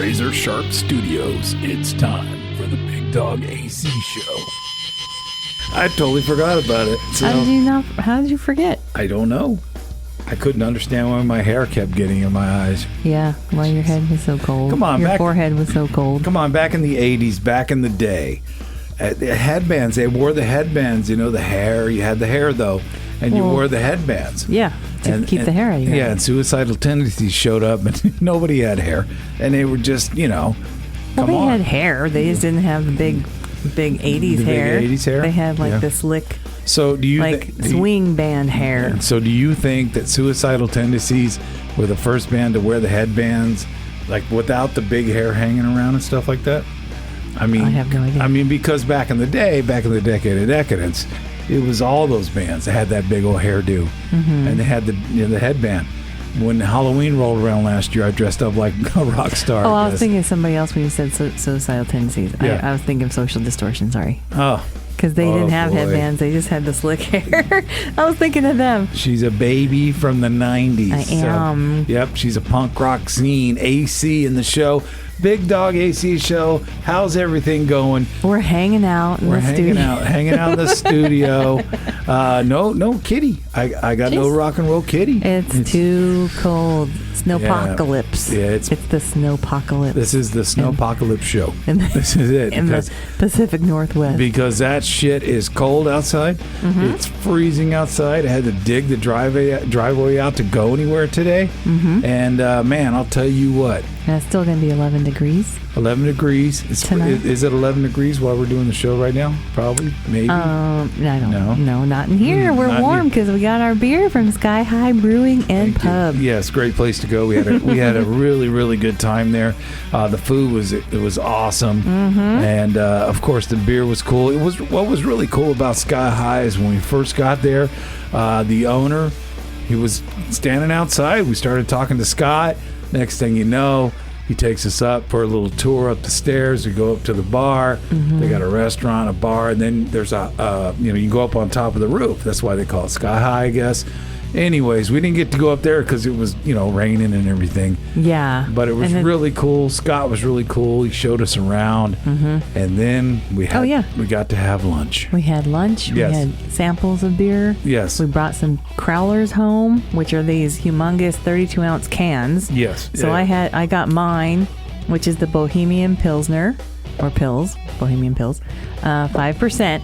Razor Sharp Studios, it's time for the Bigdog AC show. I totally forgot about it. So How did you forget? I don't know. I couldn't understand why my hair kept getting in my eyes. Yeah, why your head was so cold. Come on, your forehead was so cold. Come on, back in the 80s, back in the day, the headbands, they wore the headbands, the hair. You had the hair, though, and you wore the headbands. Yeah, to keep the hair out of your head. Yeah, and suicidal tendencies showed up, and nobody had hair. And they were just, they had hair. They just didn't have the big 80s hair. Big 80s hair? They had, the slick... So do you swing band hair? So do you think that Suicidal Tendencies were the first band to wear the headbands, without the big hair hanging around and stuff like that? I have no idea. Because back in the decade of decadence, it was all those bands that had that big old hairdo, and they had the headband. When Halloween rolled around last year, I dressed up like a rock star. Oh, I was thinking of somebody else when you said Suicidal Tendencies. Yeah. I was thinking of Social Distortion. Sorry. Oh. Because they didn't have headbands. They just had the slick hair. I was thinking of them. She's a baby from the 90s. I am. So, yep, she's a punk rock scene. AC in the show. Big Dog AC show. How's everything going? We're hanging out in the studio. Hanging out in the studio. No kitty. I got no rock and roll kitty. It's too cold. Snowpocalypse. Yeah, it's the Snowpocalypse. This is the Snowpocalypse show. This is it. In the Pacific Northwest. Because that shit is cold outside. Mm-hmm. It's freezing outside. I had to dig the driveway out to go anywhere today. Mm-hmm. And man, I'll tell you what. And it's still going to be 11 degrees. 11 degrees. Is it 11 degrees while we're doing the show right now? Probably. Maybe. I don't know. No, not in here. We're warm because we got our beer from High Brewing and Pub. Yes, great place to go. We had a really, really good time there. The food was awesome. Mm-hmm. And of course the beer was cool. What was really cool about Sky High is when we first got there, the owner, he was standing outside. We started talking to Scott. Next thing you know, he takes us up for a little tour up the stairs. We go up to the bar. Mm-hmm. They got a restaurant, a bar, and then there's you can go up on top of the roof. That's why they call it Sky High, I guess. Anyways, we didn't get to go up there because it was, raining and everything. Yeah. But it was really cool. Scott was really cool. He showed us around. Mm-hmm. And then we got to have lunch. We had lunch. Yes. We had samples of beer. Yes. We brought some crowlers home, which are these humongous 32-ounce cans. Yes. So I got mine, which is the Bohemian Pilsner, or Pils, Bohemian Pils, 5%,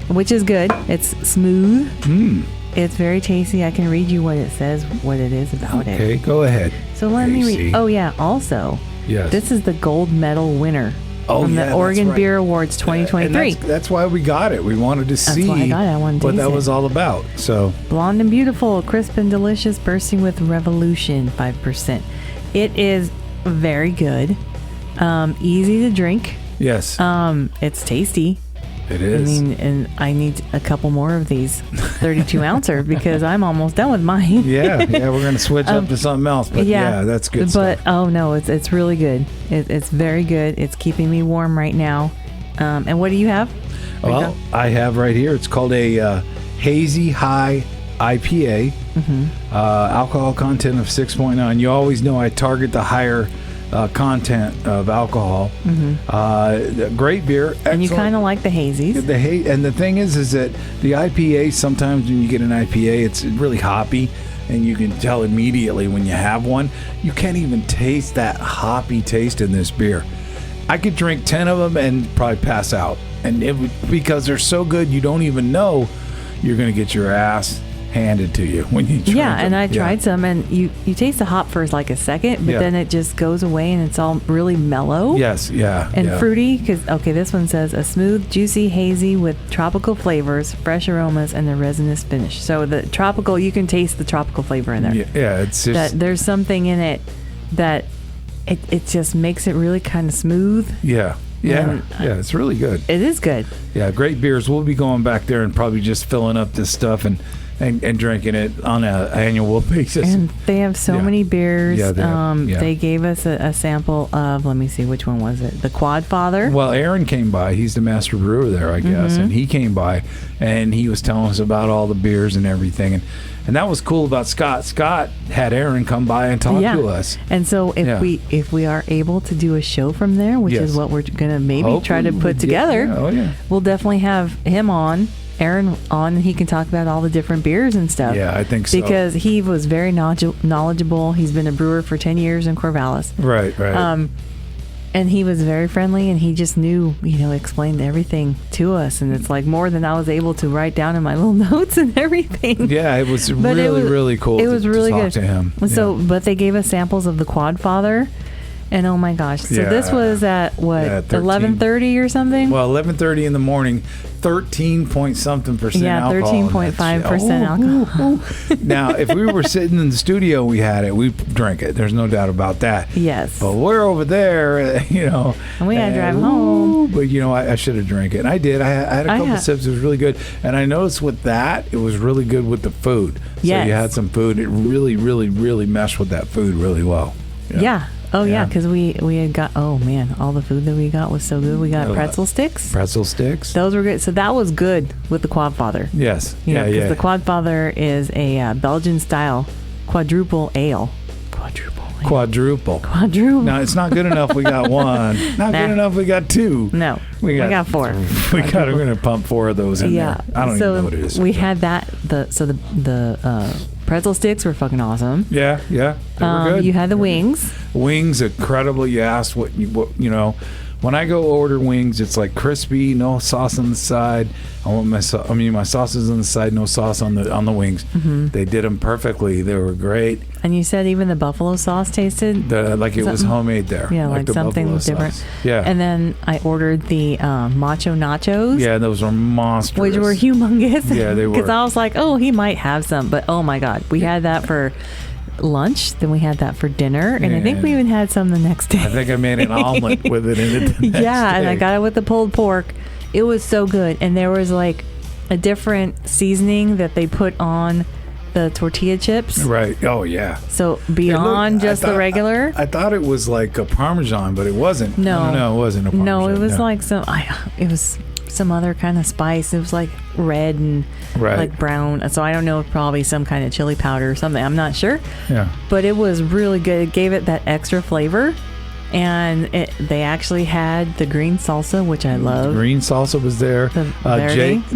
which is good. It's smooth. It's very tasty. I can read you what it says, what it is about it. Okay, go ahead. So let me read. Oh, yeah. Also, this is the gold medal winner from the Oregon Beer Awards 2023. And that's why we got it. We wanted to see what that was all about. So blonde and beautiful, crisp and delicious, bursting with revolution, 5%. It is very good. Easy to drink. Yes. It's tasty. It is. And I need a couple more of these 32-ouncer because I'm almost done with mine. Yeah, we're going to switch up to something else. But that's good stuff. But, no, it's really good. It's very good. It's keeping me warm right now. And what do you have? Well, I have right here. It's called a Hazy High IPA. Mm-hmm. Alcohol content of 6.9. You always know I target the higher content of alcohol. Mm-hmm. Great beer. Excellent. And you kind of like the hazies. And the thing is that the IPA, sometimes when you get an IPA, it's really hoppy, and you can tell immediately when you have one. You can't even taste that hoppy taste in this beer. I could drink 10 of them and probably pass out, and because they're so good, you don't even know you're going to get your ass handed to you when you drink them. And I tried some, and you taste the hop for like a second, but then it just goes away, and it's all really mellow. Yes, and fruity. Because this one says a smooth, juicy, hazy with tropical flavors, fresh aromas, and a resinous finish. So the tropical, you can taste the tropical flavor in there. Yeah, it's just that there's something in it that it just makes it really kind of smooth. Yeah, it's really good. It is good. Yeah, great beers. We'll be going back there and probably just filling up this stuff and drinking it on an annual basis. And they have so many beers. Yeah, they gave us a sample of, let me see, which one was it? The Quad Father. Well, Aaron came by. He's the master brewer there, I guess. Mm-hmm. And he came by, and he was telling us about all the beers and everything. And that was cool about Scott. Scott had Aaron come by and talk to us. And so if we are able to do a show from there, which is what we're going to maybe try to put together, we'll definitely have him on, Aaron on, and he can talk about all the different beers and stuff. Yeah, I think so. Because he was very knowledgeable. He's been a brewer for 10 years in Corvallis. Right. And he was very friendly, and he just knew, explained everything to us. And it's like more than I was able to write down in my little notes and everything. Yeah, it was really cool. It was really to good talk to him. So, but they gave us samples of the Quadfather. And oh my gosh! So this was at what 11:30 or something? Well, 11:30 in the morning, 13-point-something% alcohol. 13.5% alcohol. Now, if we were sitting in the studio, we had it. We drink it. There's no doubt about that. Yes. But we're over there, And we had to drive home. But I should have drank it. And I did. I had a couple sips. It was really good. And I noticed with that, it was really good with the food. So you had some food. It really, really, really meshed with that food really well. Yeah. Oh, yeah, because we had got, all the food that we got was so good. We got pretzel sticks. Those were good. So that was good with the Quadfather. Yes. Because the Quadfather is a Belgian-style quadruple ale. Quadruple. Now, it's not good enough we got one. Not good enough we got two. No. We got four. We're going to pump four of those in there. I don't even know what it is. We had that. The pretzel sticks were fucking awesome. Yeah. They were good. You had the wings. Wings, incredible. You asked what when I go order wings, it's like crispy, no sauce on the side. I want my sauce is on the side, no sauce on the wings. Mm-hmm. They did them perfectly. They were great. And you said even the buffalo sauce tasted like it was homemade there. Yeah, like something different. Sauce. Yeah. And then I ordered the macho nachos. Yeah, those were monstrous. Which were humongous. Yeah, they were. Because I was like, he might have some, but oh my God, we had that for lunch, then we had that for dinner, and I think we even had some the next day. I think I made an omelet with it in it the next day. And I got it with the pulled pork. It was so good, and there was like a different seasoning that they put on the tortilla chips. Right. Oh yeah. So beyond the regular. I thought it was like a Parmesan, but it wasn't. No, it wasn't a Parmesan. No, it was like it was some other kind of spice. It was like red and like brown. So I don't know, probably some kind of chili powder or something. I'm not sure. Yeah. But it was really good. It gave it that extra flavor. And they actually had the green salsa, which I love. Green salsa was there.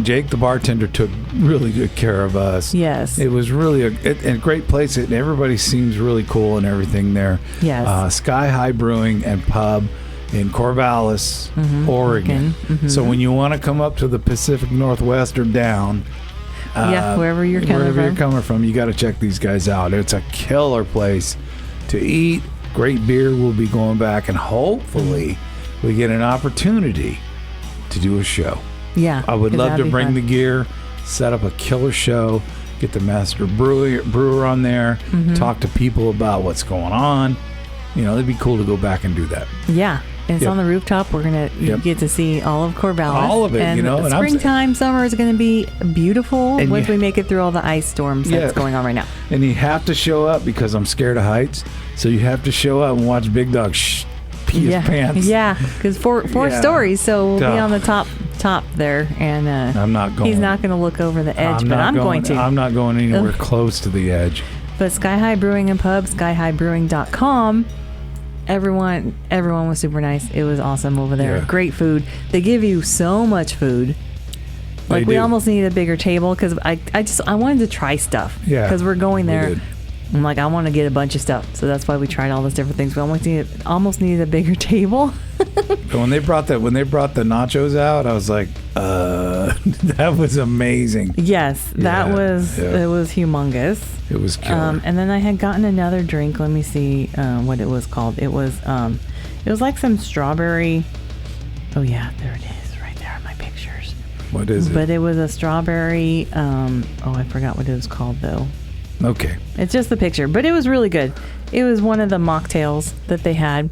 Jake, the bartender, took really good care of us. Yes. It was really a great place. And everybody seems really cool and everything there. Yes. Sky High Brewing and Pub in Corvallis, Oregon. Mm-hmm. So when you want to come up to the Pacific Northwest or down, wherever you're coming from, you got to check these guys out. It's a killer place to eat. Great beer. We'll be going back, and hopefully we get an opportunity to do a show. Yeah, I would love to bring the gear, set up a killer show, get the master brewer on there, talk to people about what's going on. It'd be cool to go back and do that. Yeah. And it's on the rooftop. We're going to get to see all of Corvallis. All of it, and springtime, summer is going to be beautiful once we make it through all the ice storms that's going on right now. And you have to show up because I'm scared of heights. So you have to show up and watch Big Dog pee his pants. Yeah, because four stories, so we'll be on the top there. And I'm not going. He's not going to look over the edge, but I'm going to. I'm not going anywhere close to the edge. But Sky High Brewing and Pub, skyhighbrewing.com. Everyone was super nice. It was awesome over there. Yeah. Great food. They give you so much food. Like we almost needed a bigger table because I wanted to try stuff. Yeah. Because we're going there. I'm like, I want to get a bunch of stuff. So that's why we tried all those different things. We almost needed a bigger table. But when they brought the nachos out, I was like, that was amazing. Yes, that was it was humongous. It was killer. And then I had gotten another drink. Let me see what it was called. It was like some strawberry. Oh yeah, there it is, right there in my pictures. What is it? But it was a strawberry. I forgot what it was called though. Okay. It's just the picture, but it was really good. It was one of the mocktails that they had.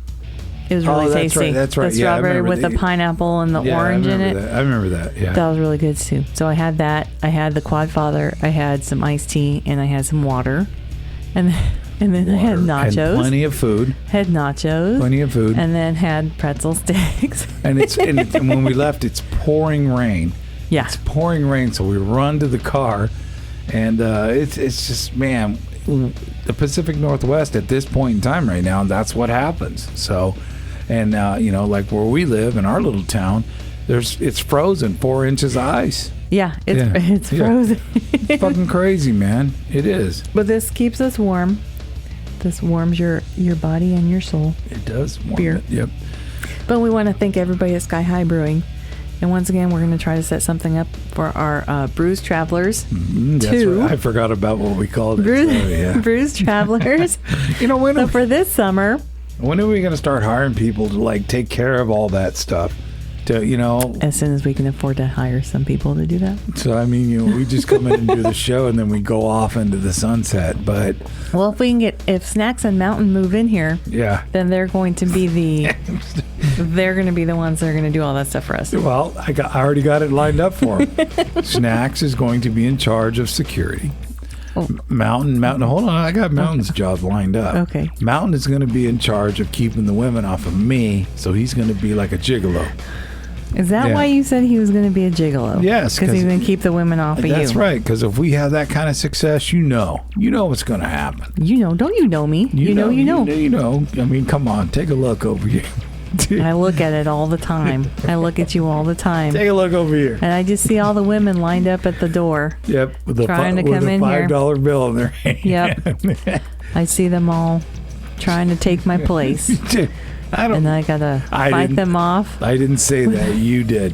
It was really tasty. That's right. The strawberry with the pineapple and the orange in it. I remember that. Yeah. That was really good too. So I had that. I had the Quadfather. I had some iced tea, and I had some water, and then I had nachos. And plenty of food. Had nachos. Plenty of food. And then had pretzel sticks. and when we left, it's pouring rain. Yeah. It's pouring rain, so we run to the car. And it's just, man, the Pacific Northwest at this point in time right now, that's what happens. So, and like where we live in our little town, it's frozen, 4 inches of ice. Yeah, it's frozen. It's fucking crazy, man. It is. But this keeps us warm. This warms your body and your soul. It does warm Beer. it. Yep. But we want to thank everybody at Sky High Brewing. And once again, we're going to try to set something up for our Brews Travelers. That's right. I forgot about what we called it. Brews Travelers. So for this summer, when are we going to start hiring people to like take care of all that stuff? As soon as we can afford to hire some people to do that. So I mean, we just come in and do the show, and then we go off into the sunset. But well, if Snacks and Mountain move in here, then they're going to be the ones that are going to do all that stuff for us. Well, I already got it lined up for them. Snacks is going to be in charge of security. Oh. Mountain. Hold on, I got Mountain's job lined up. Okay. Mountain is going to be in charge of keeping the women off of me, so he's going to be like a gigolo. Is that why you said he was going to be a gigolo? Yes. Because he's going to keep the women off of you. That's right, because if we have that kind of success, you know what's going to happen. Don't you know me? You know. I mean, come on, take a look over here. I look at it all the time. I look at you all the time. Take a look over here. And I just see all the women lined up at the door. Yep. Trying to come in here. $5 bill in their hand. Yep. I see them all trying to take my place. And I gotta fight them off. I didn't say that. You did.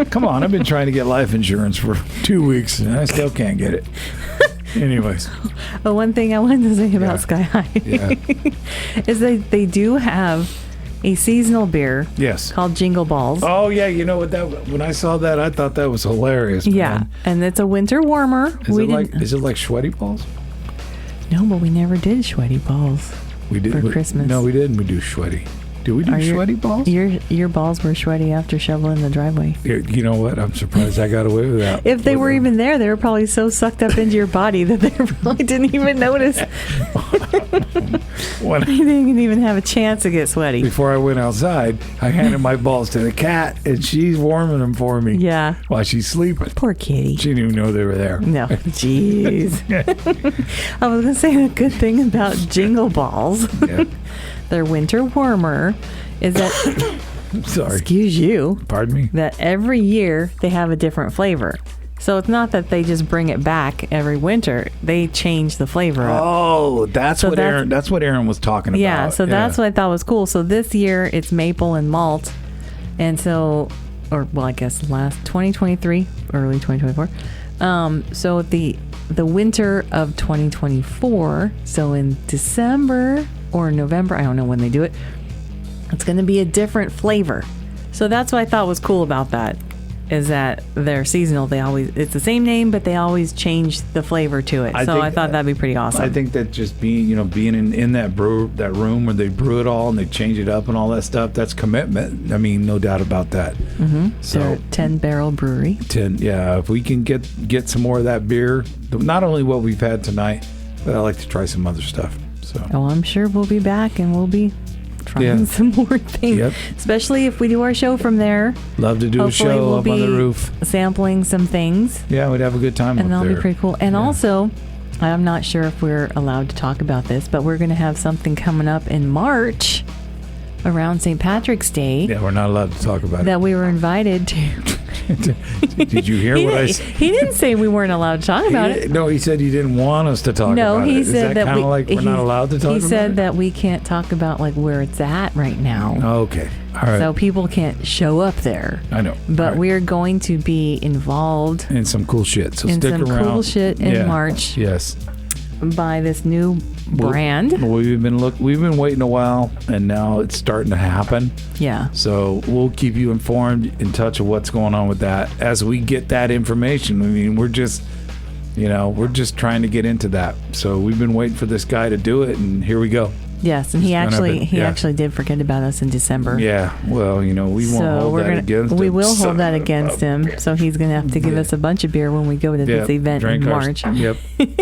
Come on, I've been trying to get life insurance for 2 weeks and I still can't get it. Anyways. But one thing I wanted to say about Sky High is they do have a seasonal beer. Yes. Called Jingle Balls. Oh yeah, you know what? When I saw that, I thought that was hilarious. Yeah, man. and it's a winter warmer. Is it like sweaty balls? No, but we never did sweaty balls. We did for Christmas. No, we didn't. We do sweaty. Do we do sweaty balls? Your balls were sweaty after shoveling the driveway. You know what? I'm surprised I got away with that. If they were even there, they were probably so sucked up into your body that they probably didn't even notice. They didn't even have a chance to get sweaty. Before I went outside, I handed my balls to the cat, and she's warming them for me. Yeah. While she's sleeping. Poor kitty. She didn't even know they were there. No. Jeez. I was going to say the good thing about Jingle Balls. Yeah. Their winter warmer is that sorry. Excuse you. Pardon me. That every year they have a different flavor. So it's not that they just bring it back every winter. They change the flavor up. Oh, that's what Aaron was talking about. Yeah, so that's what I thought was cool. So this year it's maple and malt. And so I guess last 2023, early 2024. So the winter of 2024, so in December or November, I don't know when they do it, it's going to be a different flavor. So that's what I thought was cool about that, is that they're seasonal. It's the same name, but they always change the flavor to it. I thought that'd be pretty awesome. I think that just being in that room where they brew it all and they change it up and all that stuff, that's commitment. I mean, no doubt about that. Mm-hmm. So they're a 10-barrel brewery. If we can get some more of that beer, not only what we've had tonight, but I like to try some other stuff. So. Oh, I'm sure we'll be back and we'll be trying some more things, especially if we do our show from there. Love to do a show up on the roof, sampling some things. Yeah, we'd have a good time, and that'll be pretty cool. And also, I'm not sure if we're allowed to talk about this, but we're going to have something coming up in March around St. Patrick's Day. Yeah, we're not allowed to talk about it. That we were invited to. Did you hear what I said? He didn't say we weren't allowed to talk about it. No, he said he didn't want us to talk about it. No, he said that kind of like we're not allowed to talk about it? He said that we can't talk about like where it's at right now. Okay. All right. So people can't show up there. I know. But we're going to be involved in some cool shit. So stick around. In some cool shit in March. Yes. By this new brand. We've been waiting a while, and now it's starting to happen. Yeah. So we'll keep you informed, in touch of what's going on with that as we get that information. I mean, we're just trying to get into that. So we've been waiting for this guy to do it, and here we go. Yes, and he actually did forget about us in December. Yeah, well, we won't hold that against him. We will hold that against him, so he's going to have to give us a bunch of beer when we go to this event in March.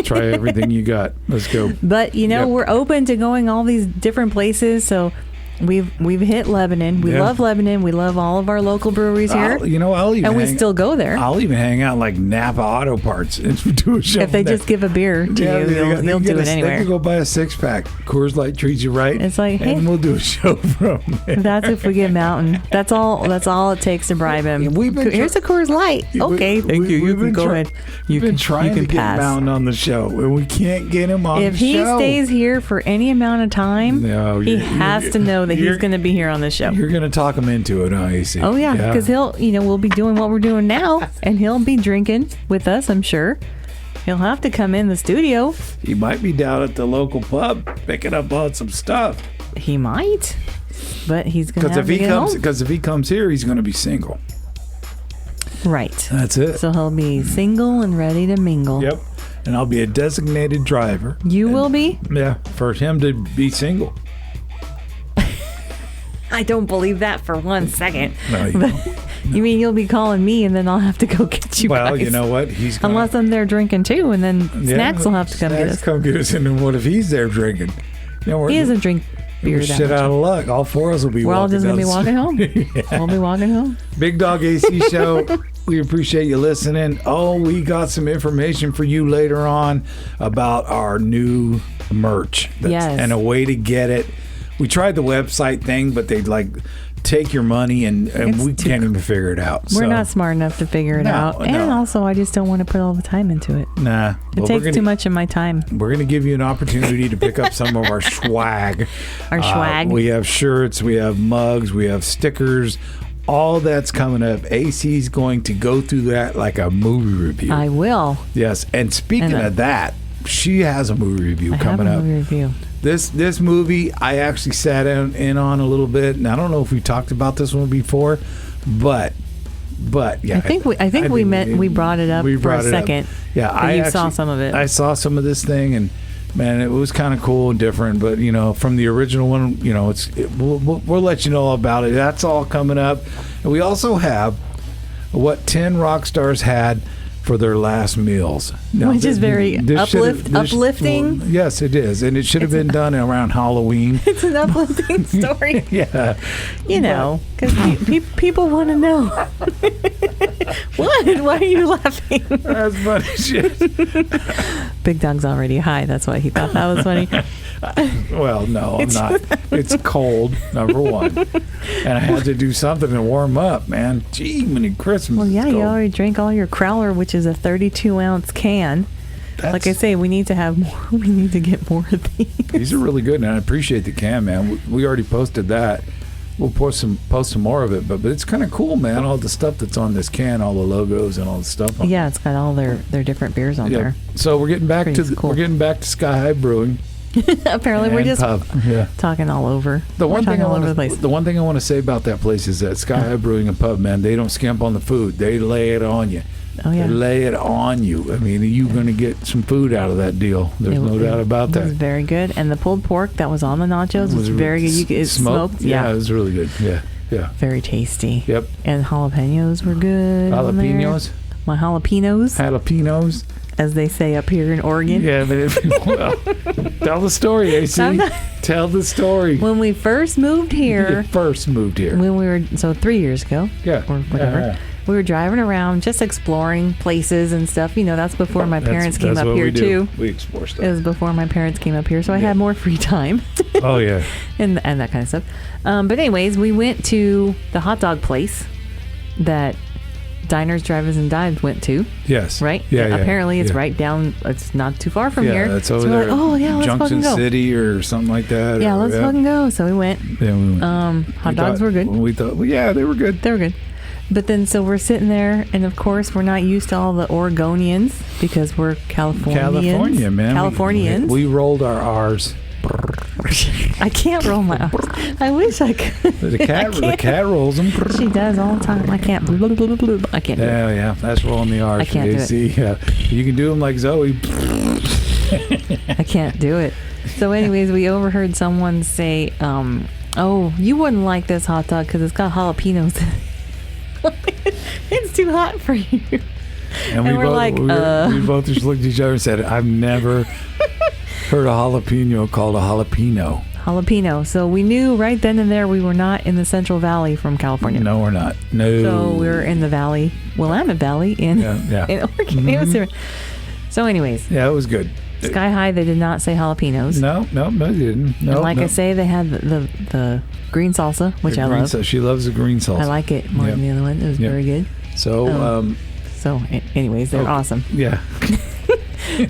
Try everything you got. Let's go. But, we're open to going all these different places, so We've hit Lebanon. We love Lebanon. We love all of our local breweries here. I'll even we still go there. I'll even hang out like Napa Auto Parts and do a show. If they just give a beer to you, you'll do it anywhere. They can go buy a 6-pack. Coors Light treats you right. It's like, hey, and we'll do a show from it. That's if we get Mountain. That's all it takes to bribe him. Here's a Coors Light. Okay, thank you. You can go ahead. You've been trying to get Mountain on the show, and we can't get him on the show. If he stays here for any amount of time, he has to know that he's going to be here on the show. You're going to talk him into it, AC. Oh yeah, because we'll be doing what we're doing now, and he'll be drinking with us. I'm sure he'll have to come in the studio. He might be down at the local pub picking up on some stuff. He might, but he's going to have to get home. Because if he comes here, he's going to be single. Right. That's it. So he'll be single and ready to mingle. Yep. And I'll be a designated driver. You will be? Yeah, for him to be single. I don't believe that for 1 second. No, you mean you'll be calling me and then I'll have to go get you guys? Well, you know what? Unless I'm there drinking too, and then Snacks will have to come get us. Come get us, and then what if he's there drinking? He doesn't drink beer that shit much. Out of luck. All four of us will be We're all walking just going to be walking home. Yeah. We'll be walking home. Bigdog AC Show. We appreciate you listening. Oh, we got some information for you later on about our new merch. Yes. And a way to get it. We tried the website thing, but they'd take your money and we can't even figure it out. We're not smart enough to figure it out. And also, I just don't want to put all the time into it. Nah. It takes too much of my time. We're going to give you an opportunity to pick up some of our swag. Our swag. We have shirts, we have mugs, we have stickers. All that's coming up. AC's going to go through that like a movie review. I will. Yes. And speaking of that, she has a movie review coming up. Movie review. This movie, I actually sat in on a little bit, and I don't know if we talked about this one before, but yeah. I think we brought it up for a second. Yeah, you saw some of it. I saw some of this thing, and man, it was kind of cool and different. But from the original one, we'll let you know all about it. That's all coming up, and we also have what 10 rock stars had for their last meals. Now, which is very uplifting. Well, yes, it is. And it should have been done around Halloween. It's an uplifting story. Yeah. Because people want to know. What? Why are you laughing? That's funny shit. Big Dog's already high. That's why he thought that was funny. Well, no, I'm not. It's cold, number one. And I had to do something to warm up, man. Gee, many Christmas. Well, yeah, you already drank all your Crowler, which is a 32-ounce can. Like I say, we need to have more. We need to get more of these. These are really good, and I appreciate the can, man. We already posted that. We'll post some more of it, but it's kind of cool, man. All the stuff that's on this can, all the logos and all the stuff. Yeah, it's got all their different beers on there. So we're getting back to Sky High Brewing. Apparently, we're just talking all over. The one thing I want to say about that place is that Sky High Brewing and Pub, man, they don't skimp on the food. They lay it on you. Oh yeah, they lay it on you. I mean, you're going to get some food out of that deal. There's no doubt about that. It was very good, and the pulled pork that was on the nachos was very good. It's smoked. Yeah, it was really good. Yeah. Very tasty. Yep. And jalapenos were good. Jalapenos. My jalapenos. Jalapenos. As they say up here in Oregon. Yeah, but tell the story, AC. Tell the story. When we first moved here. When we were 3 years ago. Yeah. Or whatever. Yeah. We were driving around just exploring places and stuff. That's before my parents came up here too. We explore stuff. It was before my parents came up here, so I had more free time. Oh yeah. and that kind of stuff. But anyways, we went to the hot dog place that Diners, Drive-Ins, and Dives went to. Yes. Right? Yeah. Apparently it's right down. It's not too far from here. Yeah, it's over there. Let's Junction fucking go. City or something like that. Yeah, let's fucking go. So we went. Yeah, we went. Hot dogs were good. We thought, they were good. They were good. But then, so we're sitting there, and of course, we're not used to all the Oregonians because we're Californians. California, man. Californians. We rolled our R's. I can't roll my R's. I wish I could. The cat rolls them. She does all the time. I can't. I can't do it. Yeah. That's rolling the R's. I can't do it. Yeah. You can do them like Zoe. I can't do it. So anyways, we overheard someone say, you wouldn't like this hot dog because it's got jalapenos in it. It's too hot for you. And we're we both just looked at each other and said, I've never heard a jalapeno called a jalapeno. jalapeno. So we knew right then and there we were not in the Central Valley from California. No, we're not. No. So we're in the Valley, Willamette Valley in Oregon. It was different. So anyways. Yeah, it was good. Sky High, they did not say jalapenos. No, they didn't. No, and like I say, they had the green salsa, which I love. She loves the green salsa. I like it more than the other one. It was very good. So, anyways, they're awesome. Yeah.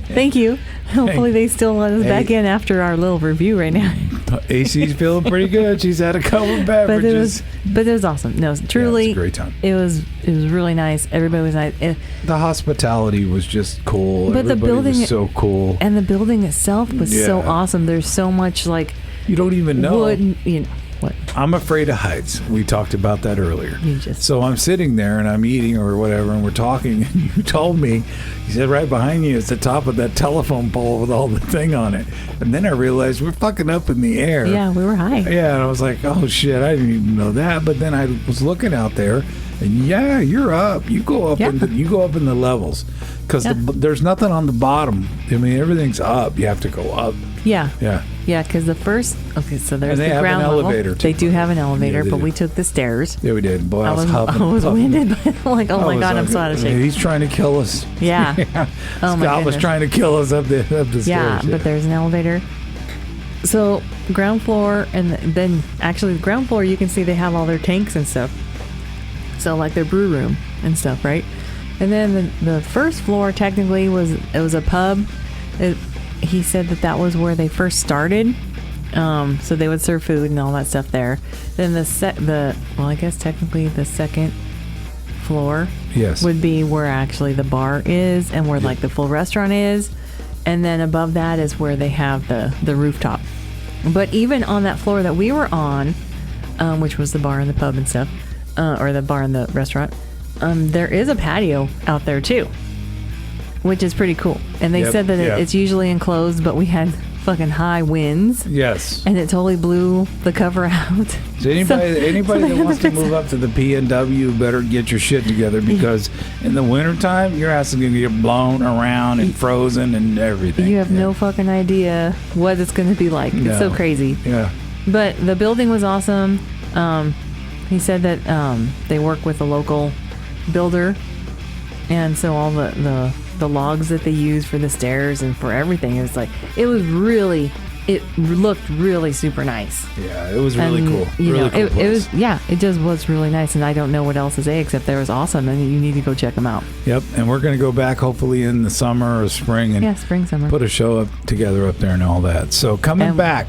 Thank you. Hopefully they still let us back in after our little review right now. AC's feeling pretty good. She's had a couple of beverages. But it was awesome. No, truly, it was a great time. It was really nice. Everybody was nice. The hospitality was just cool. But Everybody the building was so cool. And the building itself was so awesome. There's so much like you don't even know. Wood, what? I'm afraid of heights. We talked about that earlier. So I'm sitting there and I'm eating or whatever, and we're talking. And you told me, you said right behind you, it's the top of that telephone pole with all the thing on it. And then I realized we're fucking up in the air. Yeah, we were high. Yeah, and I was like, oh shit, I didn't even know that. But then I was looking out there, and you're up. You go up in the levels because there's nothing on the bottom. I mean, everything's up. You have to go up. Yeah. Yeah. Yeah, because the first... Okay, so there's the ground level. Too. They do have an elevator, but we took the stairs. Yeah, we did. Boy, I was winded. Like, oh my God, I'm so out of shape. He's trying to kill us. Yeah. Oh my Scott was trying to kill us up the stairs. Yeah, but there's an elevator. So, ground floor, and then actually the ground floor, you can see they have all their tanks and stuff. So, like their brew room and stuff, right? And then the first floor technically was a pub. He said that was where they first started. So they would serve food and all that stuff there. Then I guess technically the second floor would be where actually the bar is and where like the full restaurant is. And then above that is where they have the rooftop. But even on that floor that we were on, which was the bar and the pub and stuff, or the bar and the restaurant, there is a patio out there too, which is pretty cool. And they said that it's usually enclosed, but we had fucking high winds. Yes. And it totally blew the cover out. So anybody that wants to move up to the PNW better get your shit together, because in the wintertime, your ass is going to get blown around and frozen and everything. You have no fucking idea what it's going to be like. No. It's so crazy. Yeah. But the building was awesome. He said that they work with a local builder, and so all the logs that they use for the stairs and for everything, it looked really super nice. Yeah, it was really cool. It just was really nice, and I don't know what else to say except that it was awesome, and you need to go check them out. Yep, and we're going to go back hopefully in the summer or spring and spring, summer, put a show up together up there and all that. So coming back,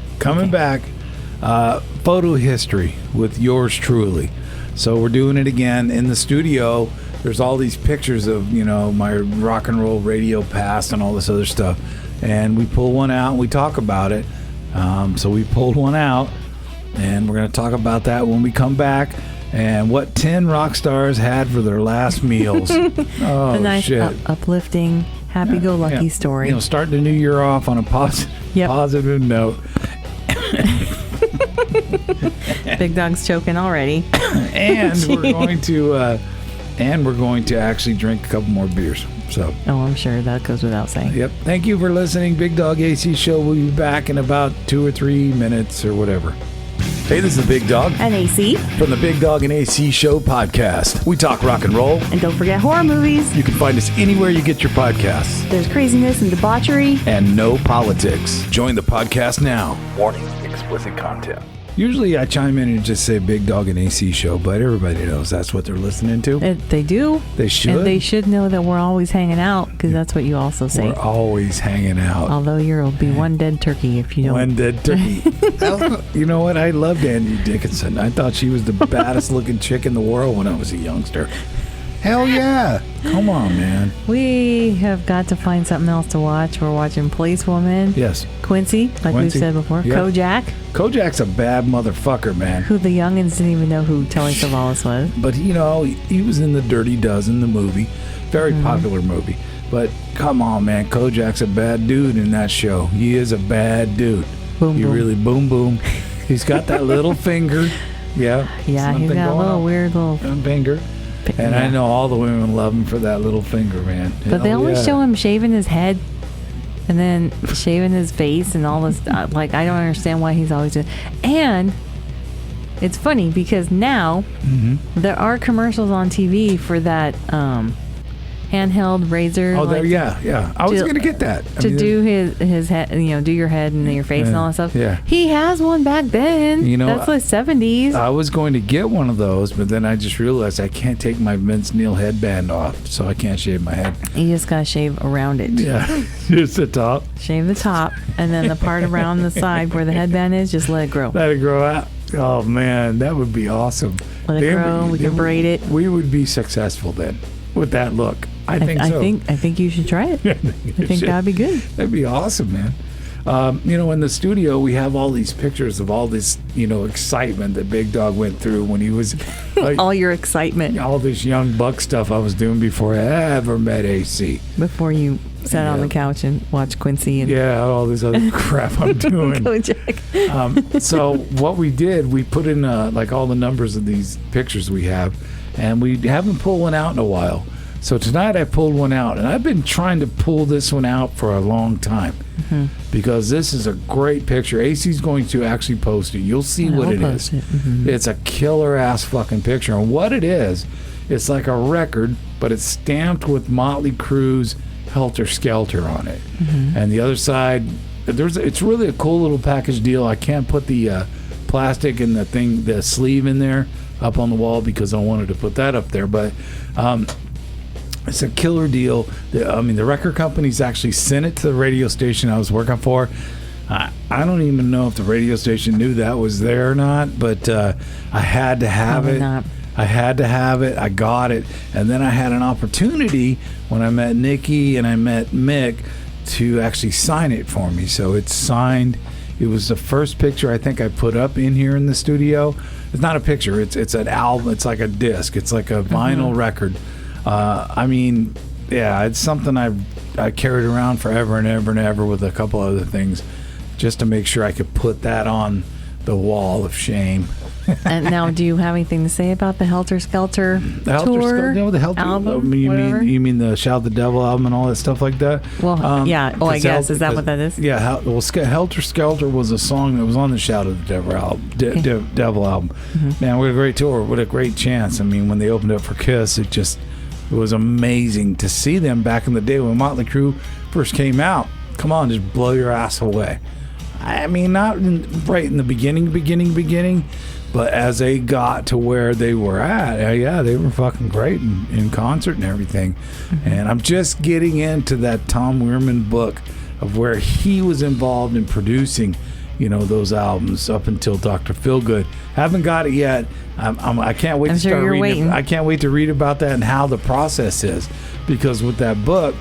photo history with yours truly. So we're doing it again in the studio. There's all these pictures of, my rock and roll radio past and all this other stuff. And we pull one out and we talk about it. So we pulled one out, and we're going to talk about that when we come back, and what 10 rock stars had for their last meals. Oh, a nice, shit. Uplifting, happy-go-lucky story. Starting the new year off on a positive note. Big Dog's choking already. And we're going to actually drink a couple more beers. So. Oh, I'm sure that goes without saying. Yep. Thank you for listening. Big Dog AC Show will be back in about 2 or 3 minutes or whatever. Hey, this is Big Dog and AC from the Big Dog and AC Show podcast. We talk rock and roll. And don't forget horror movies. You can find us anywhere you get your podcasts. There's craziness and debauchery. And no politics. Join the podcast now. Warning, explicit content. Usually I chime in and just say Big Dog and AC Show, but everybody knows that's what they're listening to. They do. They should. And they should know that we're always hanging out, because that's what you also say. We're always hanging out. Although you'll be one dead turkey if you don't. One dead turkey. You know what? I loved Angie Dickinson. I thought she was the baddest looking chick in the world when I was a youngster. Hell yeah. Come on, man. We have got to find something else to watch. We're watching Policewoman. Yes. Quincy, we've said before. Yep. Kojak's a bad motherfucker, man. Who the youngins didn't even know who Telly Savalas was. But, he was in the Dirty Dozen, the movie. Very popular movie. But, come on, man. Kojak's a bad dude in that show. He is a bad dude. Boom, boom. Really boom, boom. He's got that little finger. Yeah. Yeah, he's got a little weird little finger. And I know all the women love him for that little finger, man. But they always show him shaving his head. And then shaving his face and all this. Like, I don't understand why he's always doing. And it's funny because now there are commercials on TV for that handheld razor. Oh, like, yeah. I was going to get that. Do his head, do your head and your face and all that stuff. Yeah. He has one back then. That's like 70s. I was going to get one of those, but then I just realized I can't take my Vince Neil headband off, so I can't shave my head. You just got to shave around it. Yeah, just the top. Shave the top, and then the part around the side where the headband is, just let it grow. Let it grow out. Oh, man, that would be awesome. Let it grow. We can braid it. We would be successful then with that look. I think so. I think you should try it. I think that'd be good. That'd be awesome, man. In the studio, we have all these pictures of all this, excitement that Big Dog went through when he was like, all your excitement. All this young buck stuff I was doing before I ever met AC. Before you sat on the couch and watched Quincy and all this other crap I'm doing. So what we did, we put in like all the numbers of these pictures we have, and we haven't pulled one out in a while. So tonight I pulled one out, and I've been trying to pull this one out for a long time because this is a great picture. AC's going to actually post it. You'll see what it is. It's a killer-ass fucking picture. And what it is, it's like a record, but it's stamped with Motley Crue's Helter Skelter on it. And the other side, it's really a cool little package deal. I can't put the plastic and the sleeve in there up on the wall because I wanted to put that up there. But it's a killer deal. The record companies actually sent it to the radio station I was working for. I don't even know if the radio station knew that was there or not, but I had to have it. I had to have it. I got it. And then I had an opportunity when I met Nikki and I met Mick to actually sign it for me. So it's signed. It was the first picture I think I put up in here in the studio. It's not a picture. It's an album. It's like a disc. It's like a vinyl record. It's something I carried around forever and ever and ever with a couple other things just to make sure I could put that on the wall of shame. And now, do you have anything to say about the Helter Skelter tour? The Helter album? You mean the Shout the Devil album and all that stuff like that? Well, yeah. Oh, I guess. Is that what that is? Yeah. Helter Skelter was a song that was on the Shout of the Devil album. Devil album. Man, what a great tour. What a great chance. I mean, when they opened up for Kiss, it was amazing to see them back in the day when Motley Crue first came out. Come on, just blow your ass away. I mean, not right in the beginning, but as they got to where they were at, they were fucking great in concert and everything. And I'm just getting into that Tom Weirman book of where he was involved in producing, those albums up until Dr. Feelgood. Haven't got it yet. I can't wait to start reading. I can't wait to read about that and how the process is, because with that book,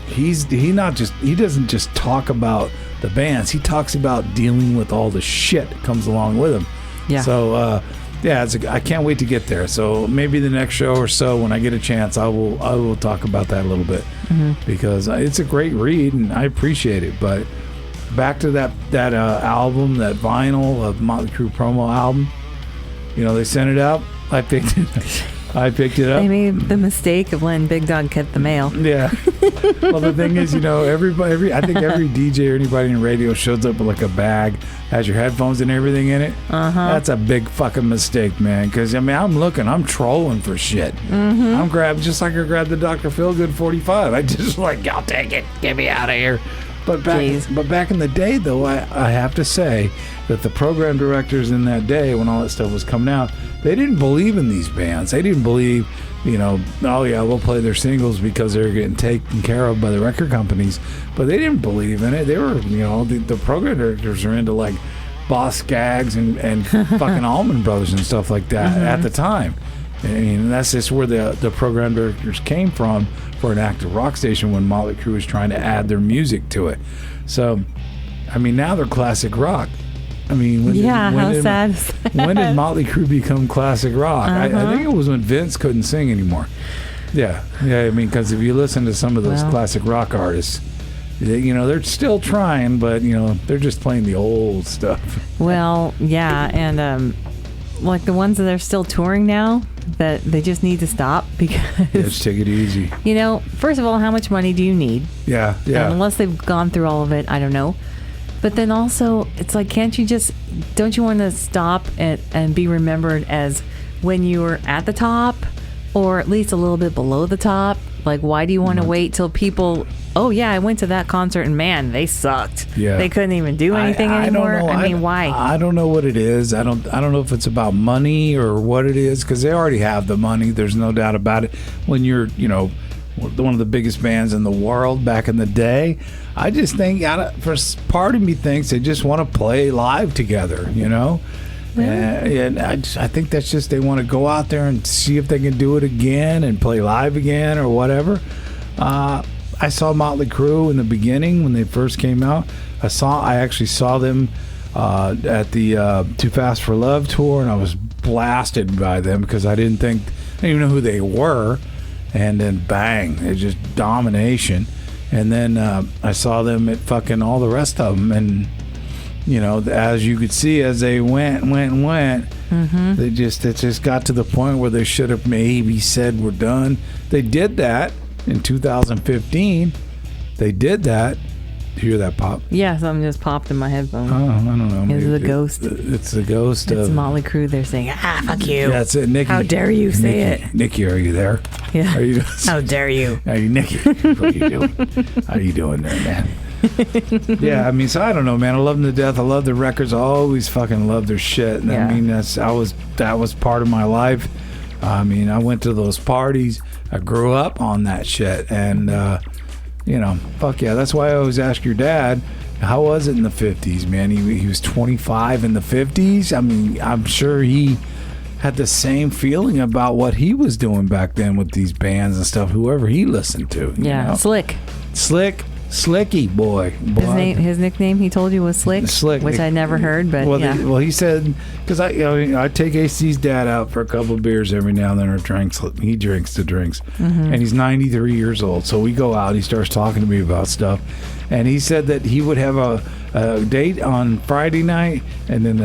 he doesn't just talk about the bands. He talks about dealing with all the shit that comes along with them. Yeah. So I can't wait to get there. So maybe the next show or so, when I get a chance, I will talk about that a little bit because it's a great read and I appreciate it. But back to that album, that vinyl of Motley Crue promo album. They sent it out. I picked it up. They made the mistake of letting Big Dog get the mail. Yeah. Well, the thing is, I think every DJ or anybody in radio shows up with like a bag, has your headphones and everything in it. That's a big fucking mistake, man. Because I'm trolling for shit. I'm grabbing just like I grabbed the Dr. Feelgood 45. I just I'll take it. Get me out of here. But back in the day, though, I have to say that the program directors in that day, when all that stuff was coming out, they didn't believe in these bands. They didn't believe, we'll play their singles because they're getting taken care of by the record companies. But they didn't believe in it. They were, the program directors are into like Boss Skaggs and fucking Allman Brothers and stuff like that at the time. I mean, that's just where the program directors came from for an active rock station when Motley Crue was trying to add their music to it. So, now they're classic rock. When did Motley Crue become classic rock? I think it was when Vince couldn't sing anymore. Yeah, because if you listen to some of those classic rock artists, they're still trying, but they're just playing the old stuff. Well, yeah, and like the ones that are still touring now, that they just need to stop because Just take it easy. you know, first of all, how much money do you need? Yeah. And unless they've gone through all of it, I don't know. But then also, it's like, don't you want to stop and be remembered as when you were at the top, or at least a little bit below the top? Like, why do you want to wait till people, oh yeah, I went to that concert and man, they sucked. Yeah. They couldn't even do anything anymore. I don't know. I mean, why? I don't know what it is. I don't know if it's about money or what it is, because they already have the money. There's no doubt about it. When you're, one of the biggest bands in the world back in the day, I just think, part of me thinks they just want to play live together, And I think that's just, they want to go out there and see if they can do it again and play live again or whatever. I saw Motley Crue in the beginning when they first came out. I actually saw them at the Too Fast for Love tour, and I was blasted by them because I didn't even know who they were. And then bang, it's just domination. And then I saw them at fucking all the rest of them, and as you could see, as they went, Mm-hmm. it just got to the point where they should have maybe said we're done. They did that in 2015. They did that. You hear that pop? Yeah, something just popped in my headphone. Oh, I don't know. It's the ghost. It's the ghost It's of Motley Crue. They're saying, fuck you. That's it, Nikki. How dare you say it? Nikki, are you there? Yeah. Are you? How dare you? Are you, Nikki? What are you doing? How are you doing there, man? Yeah, I mean, so I don't know, man. I love them to death. I love their records. I always fucking love their shit. And Yeah. I mean, that was part of my life. I mean, I went to those parties. I grew up on that shit, and fuck yeah. That's why I always ask your dad, how was it in the 50s, man? He was 25 in the 50s. I mean, I'm sure he had the same feeling about what he was doing back then with these bands and stuff, whoever he listened to. Yeah, Slicky boy. His nickname he told you was Slick, which I never heard, but well, yeah. He said, because I take AC's dad out for a couple of beers every now and then, or drinks. He drinks the drinks, Mm-hmm. and he's 93 years old. So we go out. He starts talking to me about stuff, and he said that he would have a date on Friday night, and then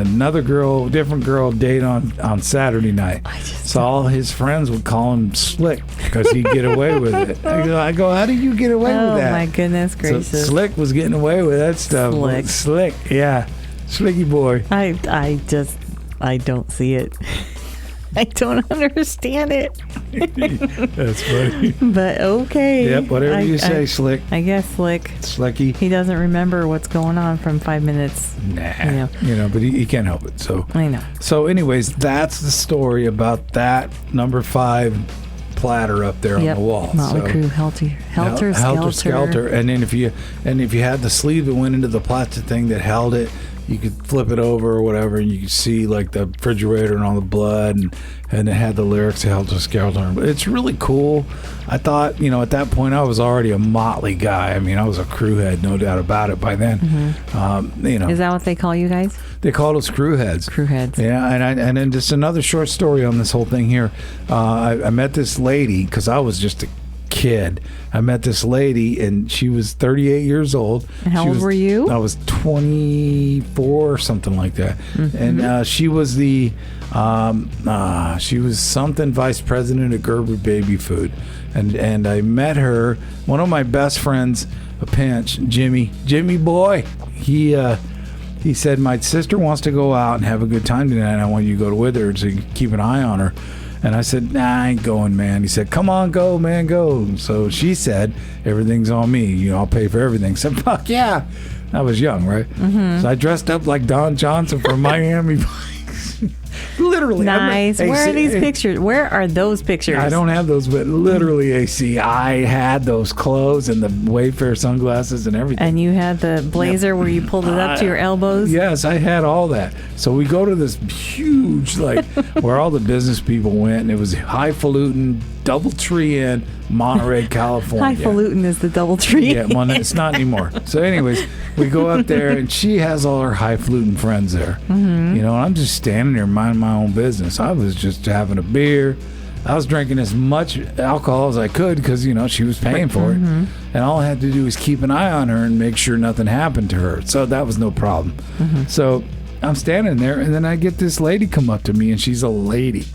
different girl date on Saturday night. So all his friends would call him Slick because he'd get away with it. I go, how do you get away with that? Oh my goodness gracious! So Slick was getting away with that stuff. Slick, yeah, Slicky boy. I don't see it. I don't understand it. That's funny. But okay. Yep, whatever you say, Slick. I guess Slick. Slicky. He doesn't remember what's going on from 5 minutes. Nah. But he can't help it. So I know. So anyways, that's the story about that number 5 platter up there on the wall. Motley Crue, Helter Skelter. And then if you had the sleeve that went into the plastic thing that held it, you could flip it over or whatever, and you could see like the refrigerator and all the blood, and it had the lyrics to Helter Skelter. It's really cool. I thought, at that point I was already a Motley guy. I mean, I was a Crue head, no doubt about it by then. Mm-hmm. Is that what they call you guys? They called us Crue heads. Crue heads. Yeah, and then just another short story on this whole thing here. I met this lady because I was just a kid. I met this lady, and she was 38 years old. And how old were you? I was 24 or something like that. Mm-hmm. And she was she was something vice president of Gerber Baby Food. And I met her. One of my best friends, a pinch, Jimmy boy, he said, my sister wants to go out and have a good time tonight, and I want you to go with her to keep an eye on her. And I said, nah, I ain't going, man. He said, come on, go, man, go. So she said, everything's on me. I'll pay for everything. I said, fuck yeah. I was young, right? Mm-hmm. So I dressed up like Don Johnson from Miami Vice. Literally. Nice. Where are these pictures? Where are those pictures? I don't have those, but literally, AC, I had those clothes and the Wayfair sunglasses and everything. And you had the blazer where you pulled it up to your elbows? Yes, I had all that. So we go to this huge, where all the business people went, and it was highfalutin, Doubletree Inn, Monterey, California. Highfalutin is the Doubletree. Yeah, well, it's not anymore. So anyways, we go up there, and she has all her highfalutin friends there. Mm-hmm. And I'm just standing there minding my own business. I was just having a beer. I was drinking as much alcohol as I could because, she was paying for it. And all I had to do was keep an eye on her and make sure nothing happened to her. So that was no problem. So I'm standing there, and then I get this lady come up to me, and she's a lady.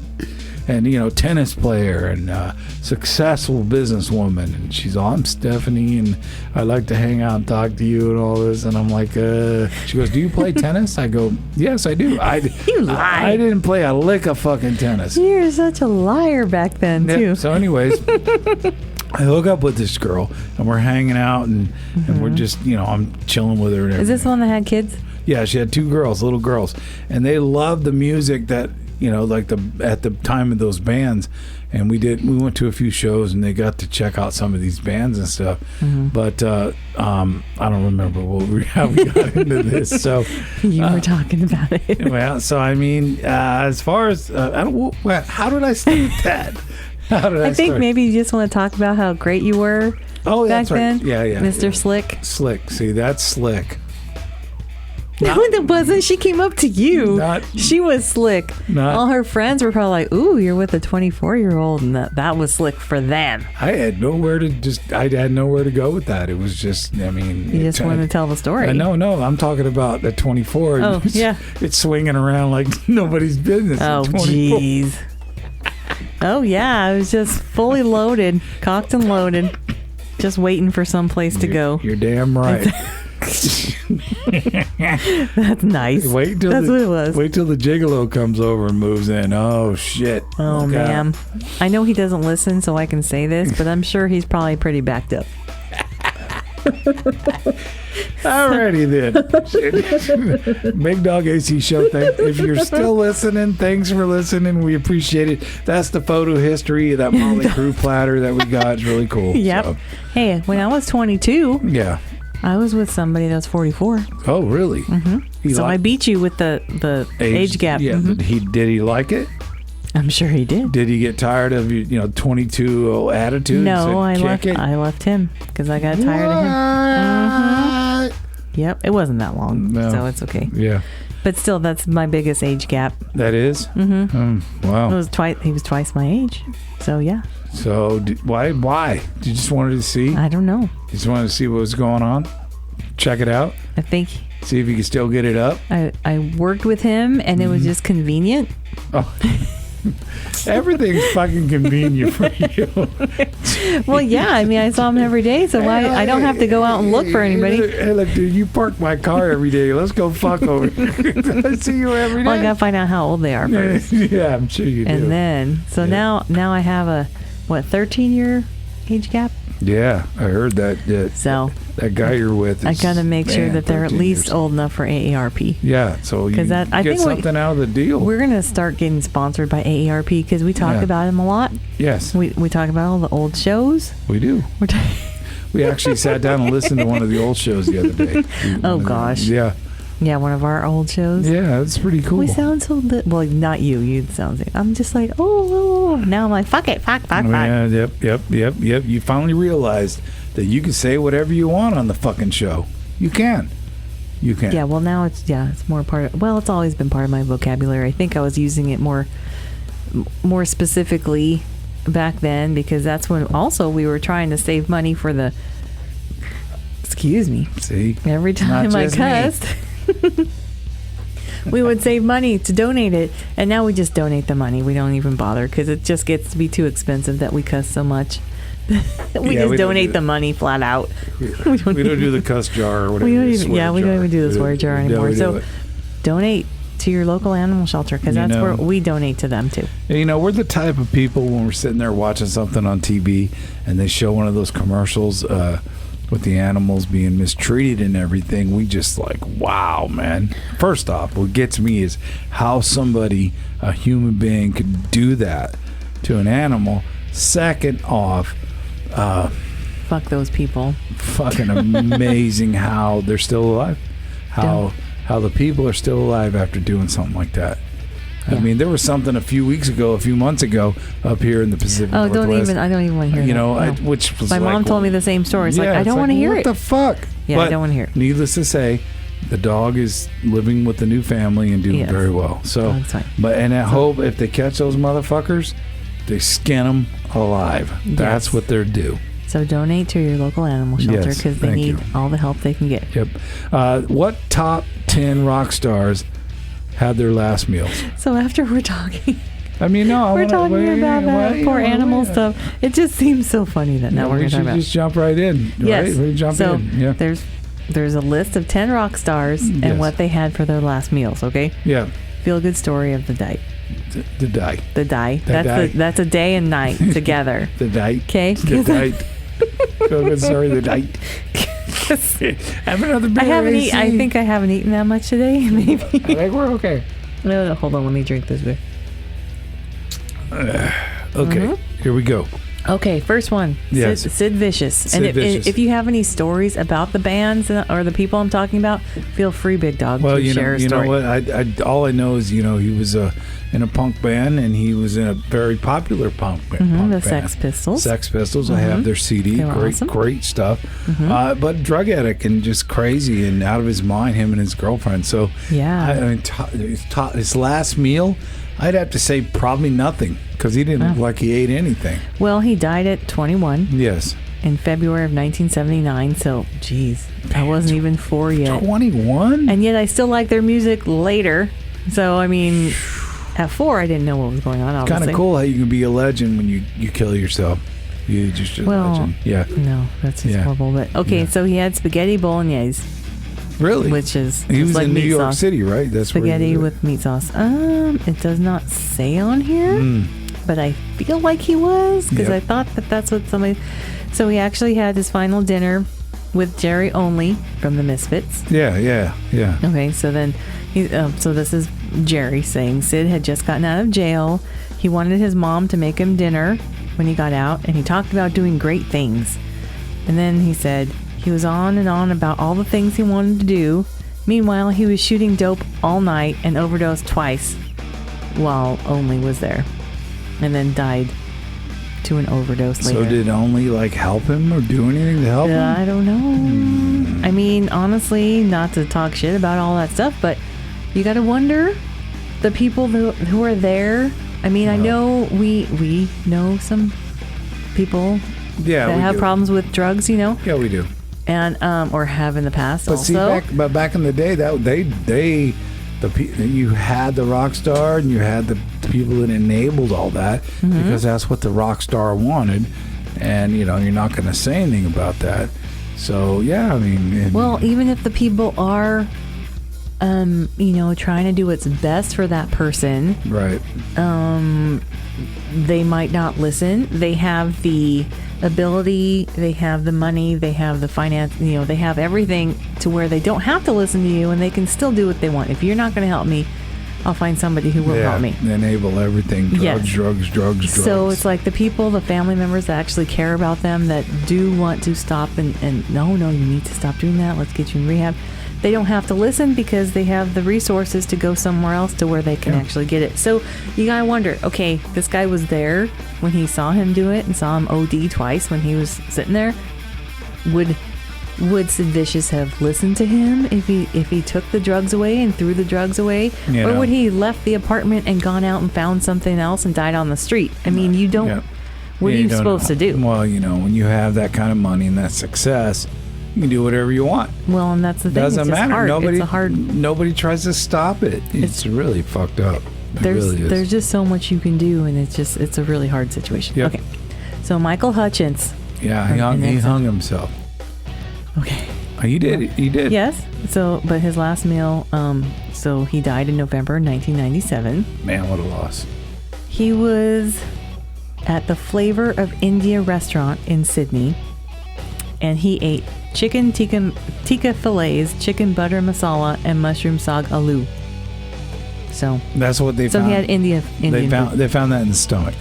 and tennis player and successful businesswoman. And she's all, I'm Stephanie, and I like to hang out and talk to you and all this. And I'm like, she goes, do you play tennis? I go, yes, I do. You lie. I didn't play a lick of fucking tennis. You're such a liar back then, too. So anyways, I hook up with this girl, and we're hanging out, and we're just, I'm chilling with her and everything. Is this the one that had kids? Yeah, she had 2 girls, little girls, and they loved the music that, like at the time of those bands. And we went to a few shows, and they got to check out some of these bands and stuff. But I don't remember how we got into this. So you were talking about it. Well, so I mean, as far as how did I start with that? I think maybe you just want to talk about how great you were. Oh, back that's right. then. Yeah, Mr. Slick. Slick. See, that's Slick. No, it wasn't. She came up to you. She was Slick. All her friends were probably like, "Ooh, you're with a 24-year-old," and that was Slick for them. I had nowhere to go with that. It was just, I mean, you just wanted to tell the story. No, I'm talking about the 24. Oh, yeah. It's swinging around like nobody's business. Oh, jeez. Oh, yeah. I was just fully loaded, cocked and loaded, just waiting for some place to go. You're damn right. That's nice. That's what it was. Wait till the gigolo comes over and moves in. Oh shit. Oh man. I know he doesn't listen, so I can say this, but I'm sure he's probably pretty backed up. Alrighty then. Bigdog AC show. If you're still listening, thanks for listening. We appreciate it. That's the photo history of that Molly Crew platter that we got. It's really cool. Yep. So. Hey, when I was 22. Yeah. I was with somebody that was 44. Oh, really? So I beat you with the age gap. Yeah. Did he like it? I'm sure he did. Did he get tired of 22 attitude? No, I left him because I got tired of him. Yep, it wasn't that long, so it's okay. Yeah. But still, that's my biggest age gap. That is? Wow. It was he was twice my age. So yeah. So why? You just wanted to see? I don't know. You just wanted to see what was going on? Check it out? I think. See if you can still get it up? I worked with him, and it was just convenient. Oh. Everything's fucking convenient for you. Well, yeah. I mean, I saw him every day, so I don't have to go out and look for anybody. Hey, look, dude, you park my car every day. Let's go fuck over here. I see you every day. Well, I gotta find out how old they are first. Yeah, I'm sure you do. And then, now I have a 13-year age gap. Yeah, I heard that. So that guy you're with. I gotta make sure that they're at least old enough for AARP. Yeah, so you get something out of the deal. We're gonna start getting sponsored by AARP because we talk about them a lot. Yes, we talk about all the old shows. We do. We actually sat down and listened to one of the old shows the other day. Oh gosh. Yeah. Yeah, one of our old shows. Yeah, that's pretty cool. We sound so well, not you. You sound. I'm just like, oh. Now I'm like, fuck it, fuck. Yeah, yep. You finally realized that you can say whatever you want on the fucking show. You can. Yeah. Well, now it's more part of. Well, it's always been part of my vocabulary. I think I was using it more specifically back then because that's when also we were trying to save money for the. Excuse me. See. Every time I cussed. We would save money to donate it, and now we just donate the money. We don't even bother because it just gets to be too expensive that we cuss so much. we donate the money flat out. We don't do the cuss jar or whatever. We don't even do the swear jar anymore. So donate to your local animal shelter because that's where we donate to them too. We're the type of people when we're sitting there watching something on TV and they show one of those commercials with the animals being mistreated and everything, we just like, wow, man. First off, what gets me is how somebody, a human being, could do that to an animal. Second off, fuck those people. Fucking amazing how they're still alive. How the people are still alive after doing something like that. Yeah. I mean, there was something a few months ago, up here in the Pacific Northwest. I don't even want to hear that. Which was my mom told me the same story. It's I don't want to hear it. What the fuck? Yeah, I don't want to hear it. Needless to say, the dog is living with the new family and doing very well. So, that's fine. I hope if they catch those motherfuckers, they skin them alive. That's what they're due. So donate to your local animal shelter because they need all the help they can get. Yep. What top 10 rock stars had their last meals? So after we're talking I mean, no. We're talking about that poor animal stuff. It just seems so funny that now we're going to talk about. Just jump right in. Yes. Right? We jump in. Yeah. There's a list of 10 rock stars and what they had for their last meals. Okay. Yeah. Feel good story of the day. The day. The day. That's a day and night together. The day. Okay. The day. Feel good story. The day. Have another beer. I think I haven't eaten that much today. Maybe. I think we're okay. No, hold on. Let me drink this beer. Okay. Here we go. Okay, first one. Yes. Sid Vicious. Sid Vicious. If you have any stories about the bands or the people I'm talking about, feel free, Big Dog, to share a story. Well, you know what? All I know is, he was in a punk band, and he was in a very popular punk band. The Sex Pistols. Sex Pistols. I have their CD. Great stuff. But drug addict and just crazy and out of his mind, him and his girlfriend. So, yeah. His last meal, I'd have to say probably nothing, because he didn't look like he ate anything. Well, he died at 21. Yes. In February of 1979. So, geez, I wasn't even 4 yet. 21? And yet I still like their music later. So, I mean, at 4, I didn't know what was going on, obviously. Kind of cool how you can be a legend when you kill yourself. You're just a legend. Yeah. No, that's just horrible. But, okay, so he had spaghetti bolognese. Really? Which is he was like in New York sauce. City, right? That's spaghetti with meat sauce. It does not say on here, but I feel like he was, because I thought that's what somebody. So he actually had his final dinner with Jerry Only from the Misfits. Yeah. Okay, so then so this is Jerry saying Sid had just gotten out of jail. He wanted his mom to make him dinner when he got out, and he talked about doing great things. And then he said he was on and on about all the things he wanted to do. Meanwhile, he was shooting dope all night and overdosed twice while Only was there, and then died to an overdose later. So did Only help him or do anything to help him? I don't know. I mean, honestly, not to talk shit about all that stuff, but you got to wonder the people who are there. I mean, I know we know some people that have problems with drugs, Yeah, we do. And or have in the past. But also. see, back in the day, you had the rock star and you had the people that enabled all that, because that's what the rock star wanted, and you're not going to say anything about that. So yeah, I mean, well, even if the people are, trying to do what's best for that person, right? They might not listen. They have the ability, they have the money, they have the finance, they have everything to where they don't have to listen to you, and they can still do what they want. If you're not going to help me, I'll find somebody who will help me. Enable everything. Drugs. So it's like the people, the family members that actually care about them, that do want to stop and no, you need to stop doing that. Let's get you in rehab. They don't have to listen because they have the resources to go somewhere else to where they can actually get it. So you gotta wonder, okay, this guy was there when he saw him do it and saw him OD twice when he was sitting there. Would Sid Vicious have listened to him if he took the drugs away and threw the drugs away? Or would he left the apartment and gone out and found something else and died on the street? I mean, you don't. What are you supposed to do? Well, when you have that kind of money and that success, you can do whatever you want. Well, and that's the thing. Doesn't matter. Hard. Nobody tries to stop it. It's really fucked up. There's just so much you can do, and it's a really hard situation. Yep. Okay, so Michael Hutchence. Yeah, he hung himself. Okay. He did. He did. Yes. So, but his last meal. So he died in November 1997. Man, what a loss. He was at the Flavor of India restaurant in Sydney, and he ate chicken tikka fillets, chicken butter masala, and mushroom saag aloo. So that's what they found. So he had Indian They found that in the stomach.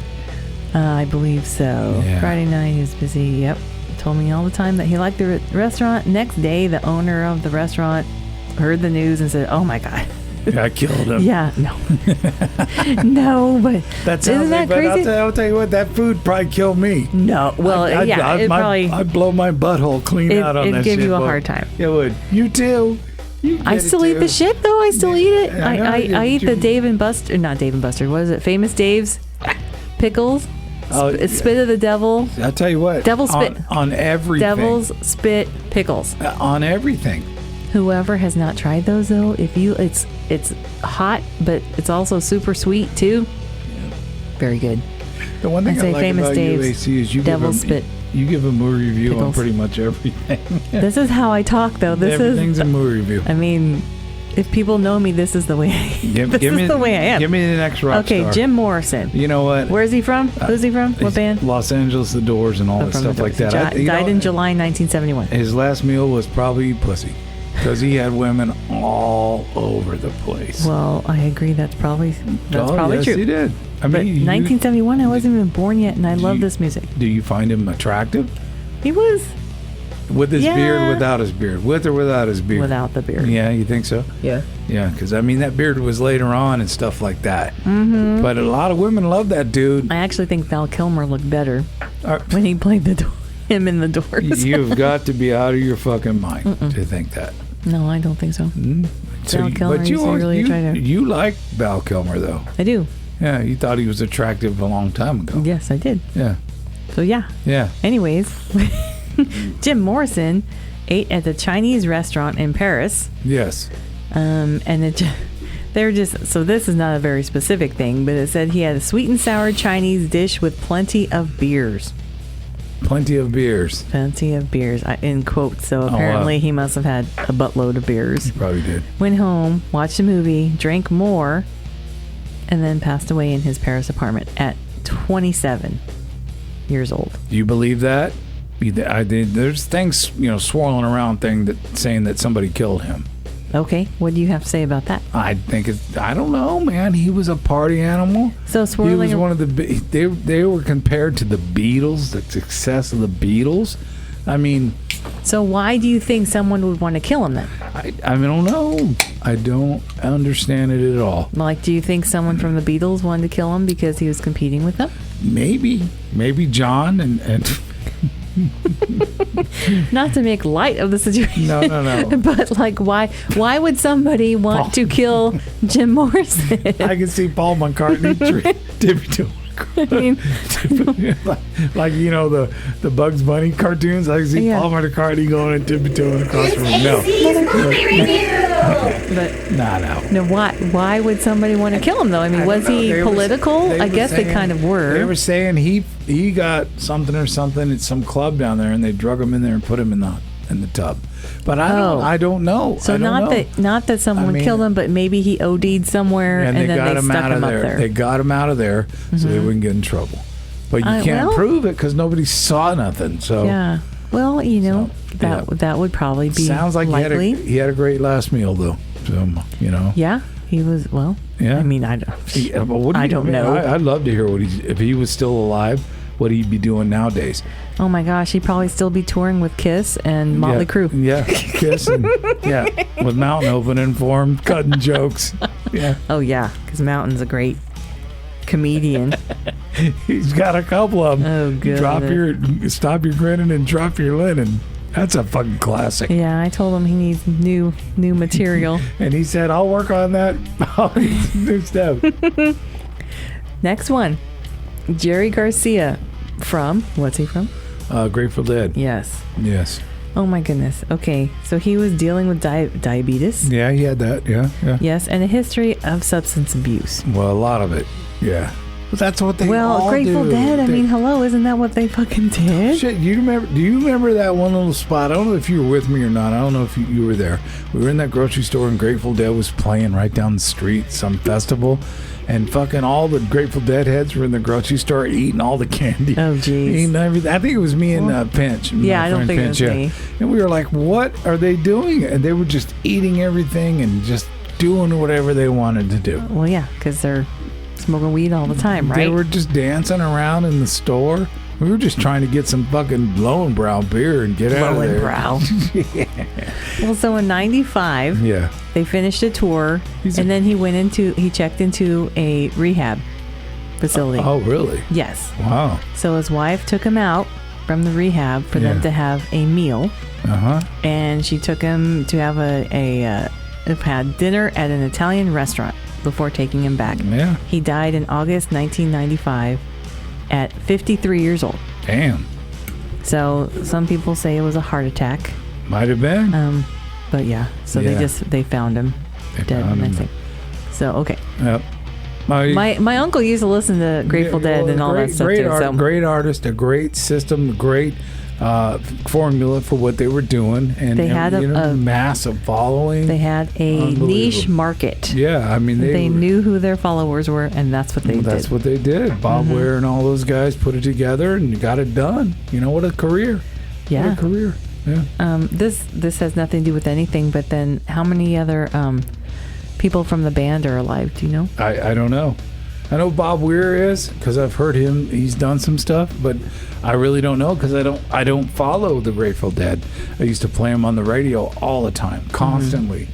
I believe so. Yeah. Friday night he was busy. Yep. Told me all the time that he liked the restaurant. Next day, the owner of the restaurant heard the news and said, "Oh my God, I killed him." Yeah, no, no, but isn't that crazy? I'll tell you what, that food probably killed me. No, well, I'd blow my butthole clean out on that shit. It'd give you a hard time. It would. You too. I still eat the shit though. I still eat it. I eat the Dave and Buster, not Dave and Buster. What is it? Famous Dave's pickles. Spit of the devil. I'll tell you what. Devil spit on everything. Devil's spit pickles on everything. Whoever has not tried those though, it's hot, but it's also super sweet too. Very good. The one thing I'd I say like Famous about Dave's UAC is Devil Spit. you give a movie review on Pickles. pretty much everything. This is how I talk, though. Everything's a movie review. I mean, if people know me, this is the way the way I am. Give me the next rock Okay, star. Jim Morrison. You know what? Where's he from? Who's he from? What band? Los Angeles, The Doors, and all that From stuff the like Doors. that. Died in July 1971. His last meal was probably pussy, because he had women all over the place. Well, I agree. That's probably yes, true. He did. I But mean, 1971, I wasn't even born yet, and I love this music. Do you find him attractive? He was With his beard, without his beard, with or without his beard? without the beard. Yeah, you think so? Yeah. Yeah, because I mean that beard was later on and stuff like that. Mm-hmm. But a lot of women love that dude. I actually think Val Kilmer looked better Uh, when he played him in The Doors. You've got to be out of your fucking mind to think that. No, I don't think so. Val Kilmer, but he's really attractive. you like Val Kilmer though. I do. Yeah, you thought he was attractive a long time ago. Yes, I did. Yeah, So yeah. yeah. Anyways, Jim Morrison ate at the Chinese restaurant in Paris. Yes. And they're just, so this is not a very specific thing, but it said he had a sweet and sour Chinese dish with plenty of beers. Plenty of beers. Plenty of beers, in quotes. So apparently he must have had a buttload of beers. Probably did. Went home, watched a movie, drank more, and then passed away in his Paris apartment at 27 years old. Do you believe that? There's things, swirling around saying that somebody killed him. Okay, what do you have to say about that? I think I don't know, man. He was a party animal. So swirling. He was one of the. They were compared to the Beatles, the success of the Beatles. I mean. So why do you think someone would want to kill him then? I don't know. I don't understand it at all. Like, do you think someone from the Beatles wanted to kill him because he was competing with them? Maybe John and Not to make light of the situation. No. But like, why would somebody want to kill Jim Morrison? I can see Paul McCartney tippy to. I mean, like the Bugs Bunny cartoons. I can see Paul McCartney going and tippy-toeing across the room. No. But no. Why would somebody want to kill him though? I mean, was he political? I guess they kind of were. They were saying he got something or something at some club down there, and they drug him in there and put him in the tub. But I don't know. So not that someone killed him, but maybe he OD'd somewhere and then they stuck him up there. They got him out of there so they wouldn't get in trouble. But you can't prove it because nobody saw nothing. So yeah. Well, that would probably be sounds like likely. he had a great last meal though. So Yeah, he was Yeah. I mean, I don't know. I'd love to hear if he was still alive, what he'd be doing nowadays. Oh my gosh, he'd probably still be touring with Kiss and Motley Crue. Yeah, Kiss and with Mountain opening for him, cutting jokes. Yeah. Oh yeah, because Mountain's a great comedian. He's got a couple of them. Oh good. Stop your grinning and drop your linen. That's a fucking classic. Yeah, I told him he needs new material. And he said, "I'll work on that." New step. Next one, Jerry Garcia from what's he from? Grateful Dead. Yes. Oh my goodness. Okay, so he was dealing with diabetes. Yeah, he had that. Yeah. Yes, and a history of substance abuse. Well, a lot of it. Yeah. But that's what they all Grateful do. Dead. I mean, hello, isn't that what they fucking did? Shit, do you remember that one little spot? I don't know if you were with me or not. I don't know if you were there. We were in that grocery store and Grateful Dead was playing right down the street, some festival. And fucking all the Grateful Dead heads were in the grocery store eating all the candy. Oh, jeez. Eating everything. I think it was me and Pinch. Yeah, I don't think it was me. And we were like, what are they doing? And they were just eating everything and just doing whatever they wanted to do. Well, yeah, because they're smoking weed all the time, right? They were just dancing around in the store. We were just trying to get some fucking Lowenbrow beer and get out of there. Lowenbrow. Yeah. Well, so in 95, they finished a tour, and then he checked into a rehab facility. Oh, really? Yes. Wow. So his wife took him out from the rehab for them to have a meal. And she took him to have had dinner at an Italian restaurant before taking him back. Yeah. He died in August 1995 at 53 years old. Damn. So some people say it was a heart attack. Might have been. But yeah, so they found him dead. I think. So okay. Yep. My uncle used to listen to Grateful Dead and all that stuff too. Great artist, a great system, great formula for what they were doing, and they had a massive following. They had a niche market. Yeah, I mean they knew who their followers were, and that's what they did. That's what they did. Bob Weir and all those guys put it together and got it done. You know, what a career! Yeah, what a career. Yeah. This has nothing to do with anything. But then, how many other people from the band are alive? Do you know? I don't know. I know Bob Weir is, because I've heard him. He's done some stuff, but I really don't know because I don't follow the Grateful Dead. I used to play them on the radio all the time, constantly,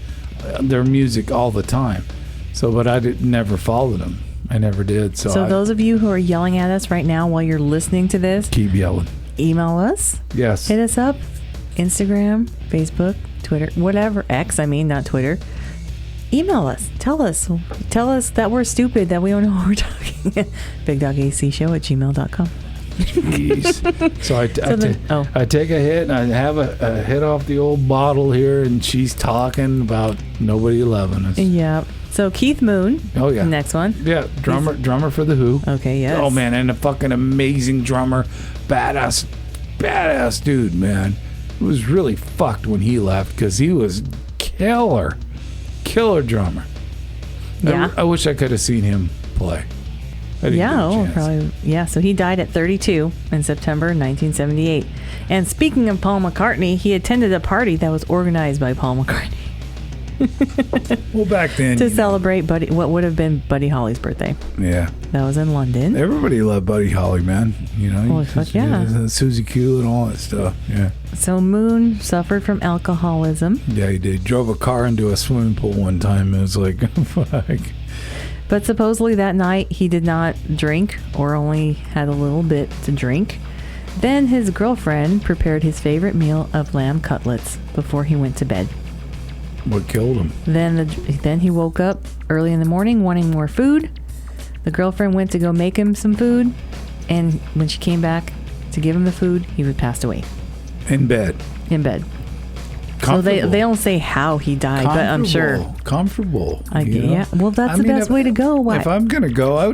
their music all the time. So, but I never followed them. I never did. So those of you who are yelling at us right now while you're listening to this, keep yelling. Email us. Yes. Hit us up. Instagram, Facebook, Twitter, whatever. X, I mean, not Twitter. Email us. Tell us that we're stupid, that we don't know what we're talking. BigDogACShow@gmail.com. Jeez. So I take a hit, and I have a hit off the old bottle here, and she's talking about nobody loving us. Yeah. So Keith Moon. Oh yeah. Next one. Yeah, drummer for the Who. Okay. Yes. Oh man, and a fucking amazing drummer, badass dude, man. It was really fucked when he left because he was killer drummer. Yeah. I wish I could have seen him play. Probably. Yeah, so he died at 32 in September 1978. And speaking of Paul McCartney, he attended a party that was organized by Paul McCartney. Well, back then, to celebrate what would have been Buddy Holly's birthday. Yeah. That was in London. Everybody loved Buddy Holly, man. You know, Susie Q and all that stuff. Yeah. So Moon suffered from alcoholism. Yeah, he did. Drove a car into a swimming pool one time. It was like, fuck. But supposedly that night he did not drink, or only had a little bit to drink. Then his girlfriend prepared his favorite meal of lamb cutlets before he went to bed. What killed him? Then he woke up early in the morning wanting more food. The girlfriend went to go make him some food, and when she came back to give him the food, he was passed away. In bed. So they don't say how he died, but I'm sure. Comfortable. Yeah. Well, that's the best way to go. If I'm gonna go, I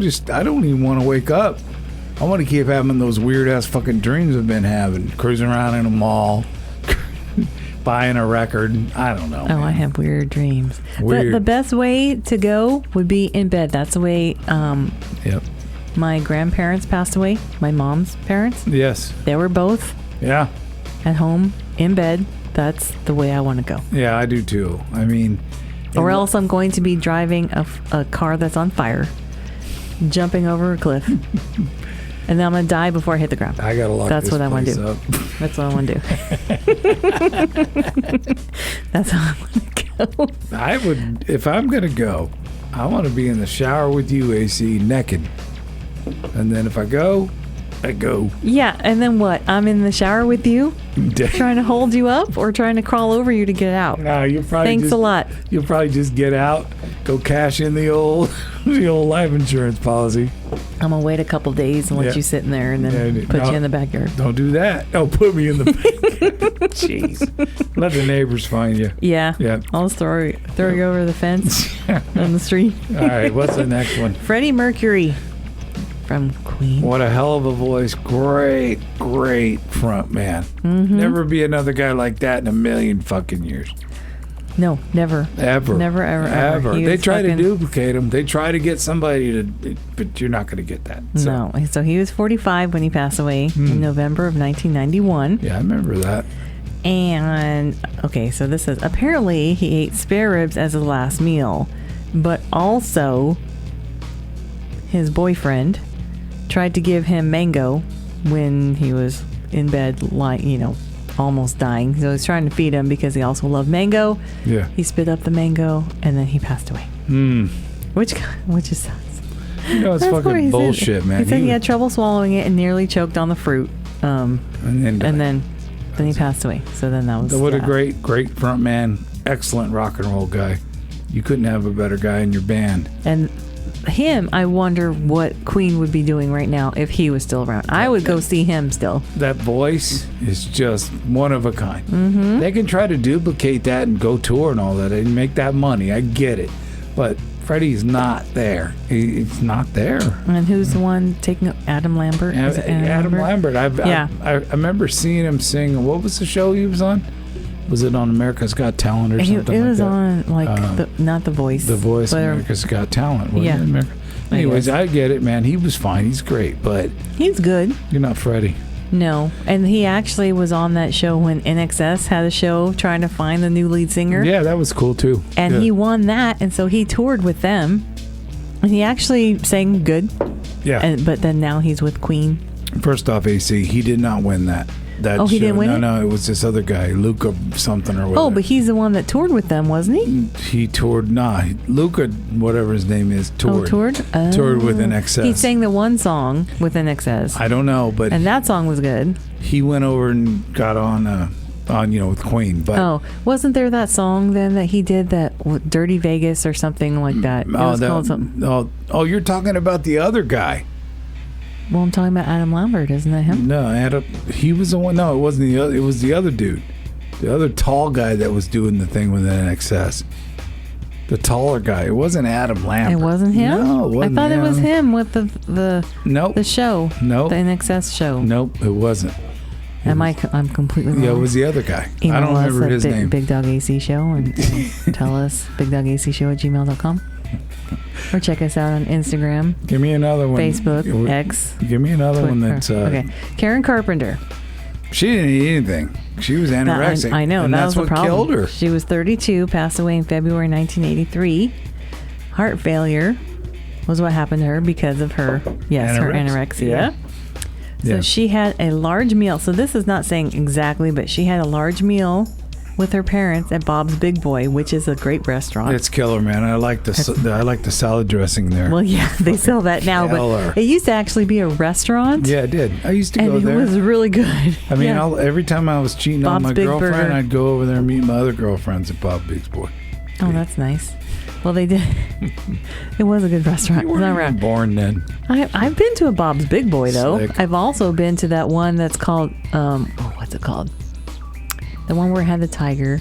don't even want to wake up. I want to keep having those weird ass fucking dreams I've been having, cruising around in a mall, buying a record. I don't know. Oh, I have weird dreams. Weird. The best way to go would be in bed. That's the way. Yep. My grandparents passed away. My mom's parents. Yes. They were both. Yeah. At home in bed. That's the way I want to go. Yeah, I do too. I mean, or else I'm going to be driving a car that's on fire, jumping over a cliff, and then I'm going to die before I hit the ground. I got to lock That's this what I want to do. up. That's what I want to do. That's how I want to go. I would, if I'm going to go, I want to be in the shower with you, AC, naked. And then if I go, I go. Yeah, and then what? I'm in the shower with you, trying to hold you up, or trying to crawl over you to get out? No, you'll probably Thanks a lot. You'll probably just get out, go cash in the old life insurance policy. I'm gonna wait a couple days and let you sit in there, and then put you in the backyard. Don't do that. Oh, put me in the backyard. Jeez. Let the neighbors find you. Yeah. Yeah. I'll just throw you over the fence on the street. All right. What's the next one? Freddie Mercury. From Queen. What a hell of a voice. Great front man. Mm-hmm. Never be another guy like that in a million fucking years. No, never. Ever. Never, ever. They try to duplicate him. They try to get somebody to, but you're not going to get that. So. No. So he was 45 when he passed away in November of 1991. Yeah, I remember that. And, okay, so this says, apparently he ate spare ribs as his last meal, but also his boyfriend tried to give him mango when he was in bed, almost dying. So he's trying to feed him because he also loved mango. Yeah. He spit up the mango and then he passed away. Which is sad. It's fucking bullshit, man. He said he had trouble swallowing it and nearly choked on the fruit. And then he passed away. So then that was. What a great front man. Excellent rock and roll guy. You couldn't have a better guy in your band. And him, I wonder what Queen would be doing right now if he was still around. I would go see him still. That voice is just one of a kind. Mm-hmm. They can try to duplicate that and go tour and all that and make that money. I get it. But Freddie's not there. He's not there. And who's the one taking Adam Lambert? Is it Adam Lambert. I remember seeing him sing. What was the show he was on? Was it on America's Got Talent or something? It was like that? on not The Voice. The Voice, America's Got Talent. Was yeah. It America? Anyways, I get it, man. He was fine. He's great, but he's good. You're not Freddie. No, and he actually was on that show when NXS had a show trying to find the new lead singer. Yeah, that was cool too. And he won that, and so he toured with them, and he actually sang good. Yeah. But then now he's with Queen. First off, AC, he did not win that. He show. didn't win it? No, it was this other guy, Luca something or whatever. Oh, but he's the one that toured with them, wasn't he? He toured, Luca, whatever his name is, toured. Oh, toured? Toured with NXS. He sang the one song with NXS. I don't know, but... And that song was good. He went over and got on with Queen, but... wasn't there that song then that he did, that Dirty Vegas or something like that? It was called something. Oh, you're talking about the other guy. Well, I'm talking about Adam Lambert, isn't that him? No, Adam. He was the one. No, it wasn't the other. It was the other dude, the other tall guy that was doing the thing with NXS. The taller guy. It wasn't Adam Lambert. It wasn't him. No, it wasn't. I thought it was him with nope. the show. Nope. The NXS show. Nope, it wasn't. I'm completely wrong. Yeah, it was the other guy. Email I don't remember his name. Bigdog AC Show and tell us bigdogacShow@gmail.com. Or check us out on Instagram. Give me another one. Facebook, X. Give me another one that's... okay. Karen Carpenter. She didn't eat anything. She was anorexic. I know. And that that's was the what problem. killed her. She was 32, passed away in February 1983. Heart failure was what happened to her because of her anorexia. So she had a large meal. So this is not saying exactly, but she had a large meal with her parents at Bob's Big Boy, which is a great restaurant. It's killer, man. I like the salad dressing there. Well, yeah, they sell that now, but it used to actually be a restaurant. Yeah, it did. I used to go there. It was really good. I mean, every time I was cheating on my girlfriend, Burger. I'd go over there and meet my other girlfriends at Bob's Big Boy. Oh, that's nice. Well, they did. It was a good restaurant. You weren't even born then. I've been to a Bob's Big Boy though. Slick. I've also been to that one that's called what's it called? The one where it had the tiger.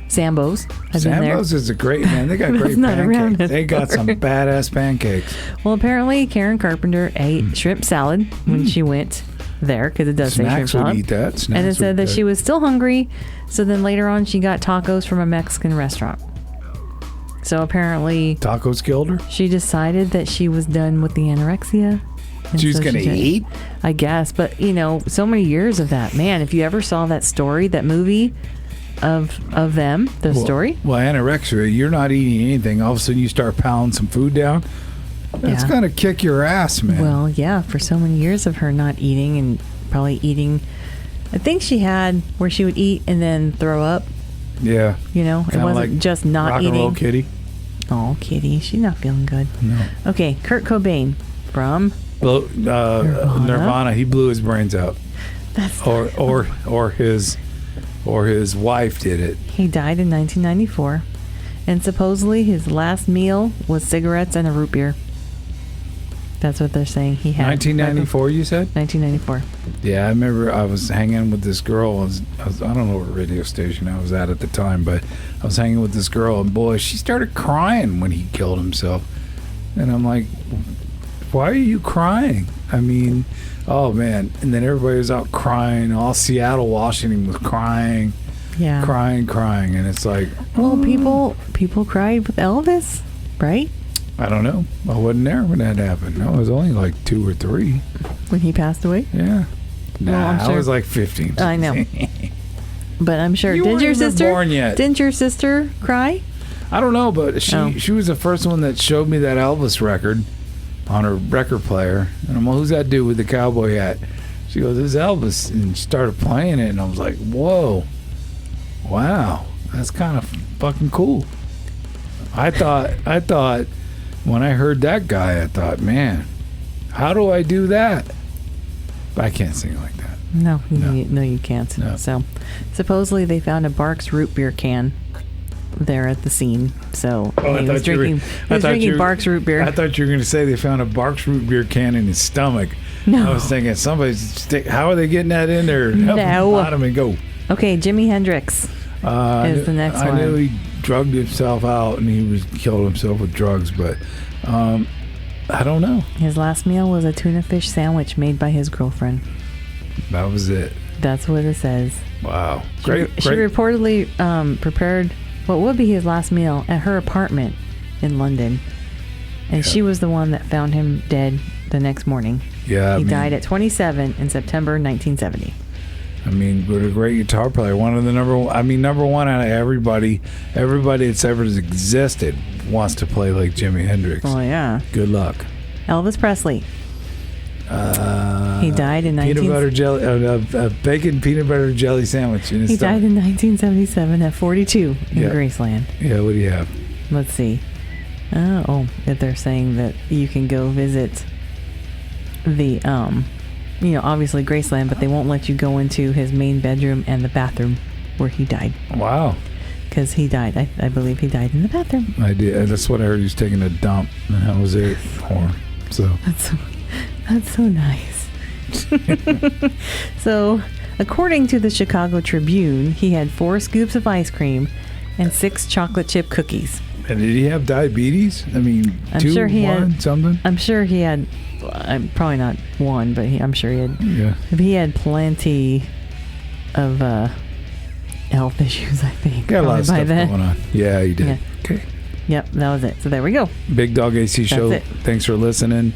Sambo's. Sambo's is a great, man. They got great pancakes. They got some badass pancakes. Well, apparently Karen Carpenter ate shrimp salad when she went there, because it does say shrimp salad. Would eat that. Snacks and it said that she was still hungry, so then later on she got tacos from a Mexican restaurant. So apparently tacos killed her. She decided that she was done with the anorexia. She was going to eat? I guess. But, so many years of that. Man, if you ever saw that story, that movie of them, story. Well, anorexia, you're not eating anything. All of a sudden you start pounding some food down. That's going to kick your ass, man. Well, yeah, for so many years of her not eating and probably eating. I think she had where she would eat and then throw up. Yeah. It wasn't like just not rock eating. And roll Kitty. Oh, Kitty. She's not feeling good. No. Okay, Kurt Cobain from Nirvana. He blew his brains out. That's or his wife did it. He died in 1994, and supposedly his last meal was cigarettes and a root beer. That's what they're saying he had. 1994, you said? 1994. Yeah, I remember I was hanging with this girl. I don't know what radio station I was at the time, but I was hanging with this girl, and boy, she started crying when he killed himself. And I'm like, why are you crying? I mean, oh man. And then everybody was out crying. All Seattle, Washington was crying. Yeah. Crying. And it's like, well, people cried with Elvis, right? I don't know. I wasn't there when that happened. No, it was only like 2 or 3. When he passed away? Yeah. Well, I was like 15. I know. But I'm sure. You weren't even born yet. Didn't your sister cry? I don't know, but she was the first one that showed me that Elvis record on her record player. And I'm like, who's that dude with the cowboy hat? She goes, this is Elvis. And she started playing it, and I was like, whoa. Wow. That's kind of fucking cool. I thought when I heard that guy, I thought, man, how do I do that? But I can't sing like that. No, you can't. No. So, supposedly they found a Barks root beer can there at the scene. So he was drinking Barks root beer. I thought you were going to say they found a Barks root beer can in his stomach. No. I was thinking how are they getting that in there? No. Bottom and go. Okay, Jimi Hendrix is the next one. I knew he drugged himself out and he killed himself with drugs. But I don't know. His last meal was a tuna fish sandwich made by his girlfriend. That was it. That's what it says. Wow. She reportedly prepared what would be his last meal at her apartment in London. And she was the one that found him dead the next morning. Yeah. He died at 27 in September 1970. I mean, what a great guitar player. One of the number one out of everybody that's ever existed wants to play like Jimi Hendrix. Oh, yeah. Good luck. Elvis Presley. He died in peanut butter jelly, a bacon peanut butter jelly sandwich in his He stomach. died in 1977 at 42 in Graceland. Yeah, what do you have? Let's see. That they're saying that you can go visit the, obviously Graceland, but they won't let you go into his main bedroom and the bathroom where he died. Wow. Because he died. I believe he died in the bathroom. I did. That's what I heard. He was taking a dump, and that was it. That's so nice. So, according to the Chicago Tribune, he had 4 scoops of ice cream and 6 chocolate chip cookies. And did he have diabetes? I mean, I'm sure he had something. I'm sure he had. Probably not one, but I'm sure he had. Yeah. He had plenty of health issues, I think. Got a lot of stuff going on. Yeah, he did. Yeah. Okay. Yep, that was it. So there we go. Bigdog AC Show. That's it. Thanks for listening.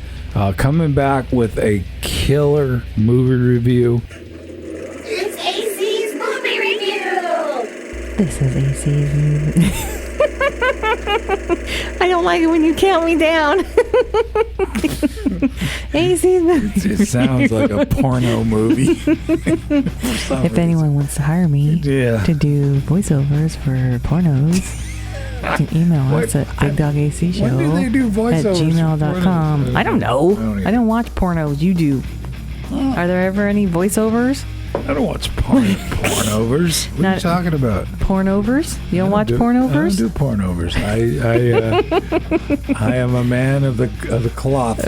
Coming back with a killer movie review. It's AC's movie review. This is AC's movie. I don't like it when you count me down. AC's movie. It sounds like a porno movie. If anyone wants to hire me to do voiceovers for pornos, you can email us at bigdogacshow When do they do voiceovers at gmail.com. I don't know. I don't watch pornos. You do. Are there ever any voiceovers? I don't watch pornovers. What are you talking about? Pornovers? You don't watch pornovers? I don't do pornovers. I am a man of the cloth.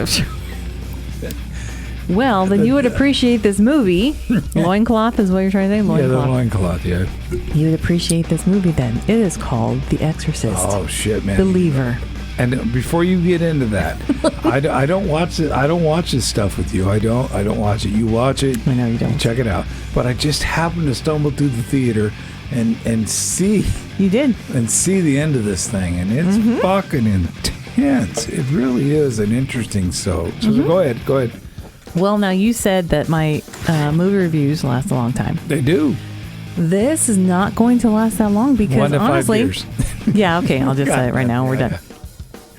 Well, then you would appreciate this movie. Loincloth is what you're trying to say? Loincloth. Yeah, the loincloth, yeah. You would appreciate this movie then. It is called The Exorcist. Oh, shit, man. Believer. And before you get into that, I don't watch it. I don't watch this stuff with you. I don't watch it. You watch it. I know you don't. Check it out. But I just happened to stumble through the theater and see. You did. And see the end of this thing, and it's fucking intense. It really is an interesting So go ahead. Well, now you said that my movie reviews last a long time. They do. This is not going to last that long because 1 to 5 honestly, years. Yeah, okay, I'll just say it right now. We're done.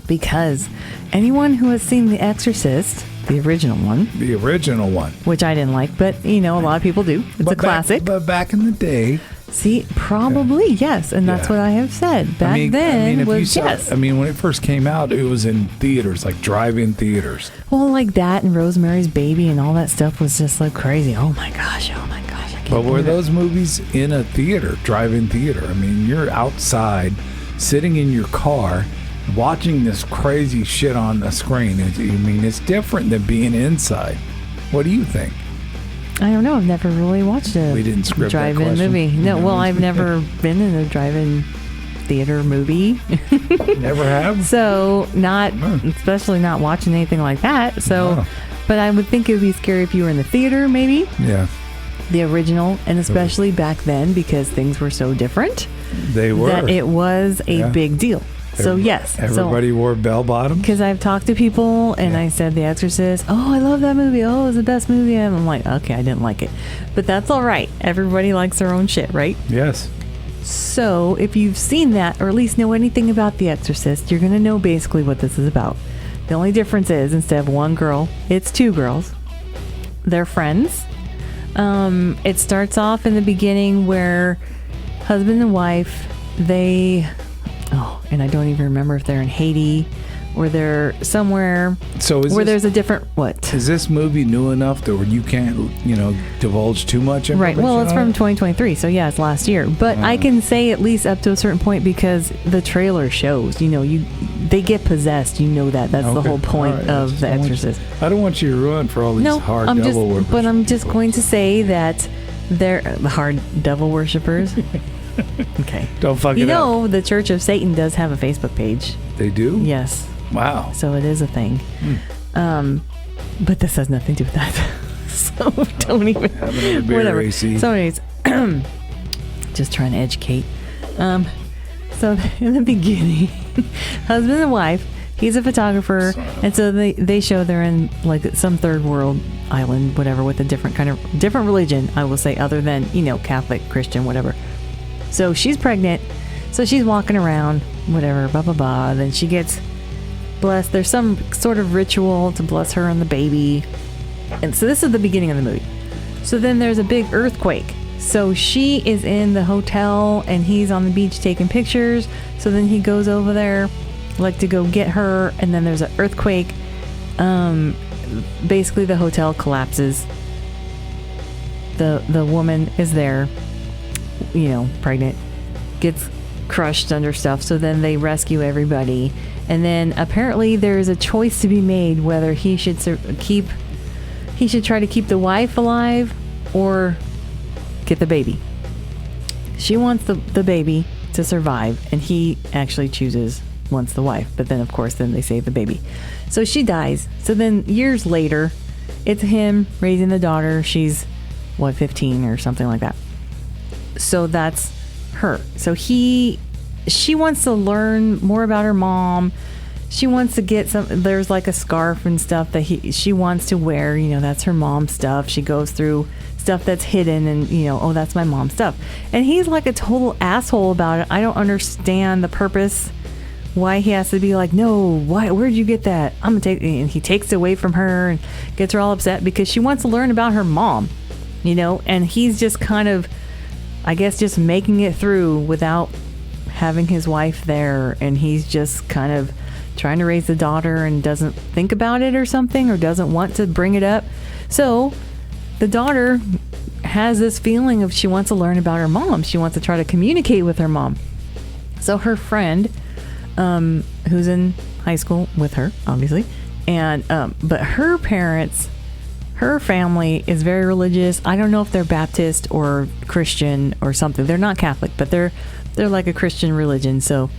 Because anyone who has seen The Exorcist, the original one, which I didn't like, but a lot of people do. It's a classic. But back in the day, see, probably yes, and that's what I have said. Back then was yes. I mean, when it first came out, it was in theaters, like drive-in theaters. Well, like that and Rosemary's Baby and all that stuff was just like crazy. Oh my gosh. But were those movies in a theater, drive-in theater? I mean, you're outside, sitting in your car, watching this crazy shit on the screen. It's different than being inside. What do you think? I don't know. I've never really watched a drive-in movie. No, well, I've never been in a drive-in theater movie. Never have? So especially not watching anything like that. So, but I would think it would be scary if you were in the theater, maybe. Yeah. The original, and especially back then because things were so different. They were. That it was a big deal. So yes, everybody wore bell bottoms. Because I've talked to people and I said The Exorcist. Oh, I love that movie. Oh, it's the best movie. And I'm like, okay, I didn't like it, but that's all right. Everybody likes their own shit, right? Yes. So if you've seen that or at least know anything about The Exorcist, you're gonna know basically what this is about. The only difference is instead of one girl, it's 2 girls. They're friends. It starts off in the beginning where husband and wife, and I don't even remember if they're in Haiti or they're somewhere there's a different Is this movie new enough that you can't, divulge too much information? Right. Well, it's from 2023, so yeah, it's last year. But I can say at least up to a certain point because the trailer shows, they get possessed. That's the whole point of The Exorcist. I don't want you to ruin for all these hard devil worshippers. But I'm just going to say that they're the hard devil worshippers. Okay. Don't fuck You it up. know, the Church of Satan does have a Facebook page. They do? Yes. Wow. So it is a thing. But this has nothing to do with that. So don't even. Have another beer, Whatever. AC. So anyways, just trying to educate. So in the beginning, husband and wife, he's a photographer, and so they show they're in like some third world island, whatever, with a different religion, I will say, other than, Catholic, Christian, whatever. So she's pregnant, so she's walking around, whatever, blah, blah, blah. Then she gets blessed. There's some sort of ritual to bless her and the baby. And so this is the beginning of the movie. So then there's a big earthquake. So she is in the hotel and he's on the beach taking pictures. So then he goes over there like to go get her, and then there's an earthquake. Basically the hotel collapses. The woman is there, pregnant, gets crushed under stuff. So then they rescue everybody, and then apparently there's a choice to be made whether he should try to keep the wife alive or get the baby. She wants the baby to survive, and he actually wants the wife. But then, of course, then they save the baby. So she dies. So then years later, it's him raising the daughter. She's, 15 or something like that. So that's her. So she wants to learn more about her mom. She wants to get there's like a scarf and stuff that she wants to wear. That's her mom's stuff. She goes through stuff that's hidden and, oh, that's my mom's stuff. And he's like a total asshole about it. I don't understand the purpose why he has to be like, no, where'd you get that? I'm gonna take, and he takes it away from her and gets her all upset because she wants to learn about her mom, and he's just kind of, I guess, just making it through without having his wife there, and he's just kind of trying to raise the daughter and doesn't think about it or something, or doesn't want to bring it up. So the daughter has this feeling of she wants to learn about her mom. She wants to try to communicate with her mom. So her friend, who's in high school with her, obviously, and but her parents, her family is very religious. I don't know if they're Baptist or Christian or something. They're not Catholic, but they're like a Christian religion. So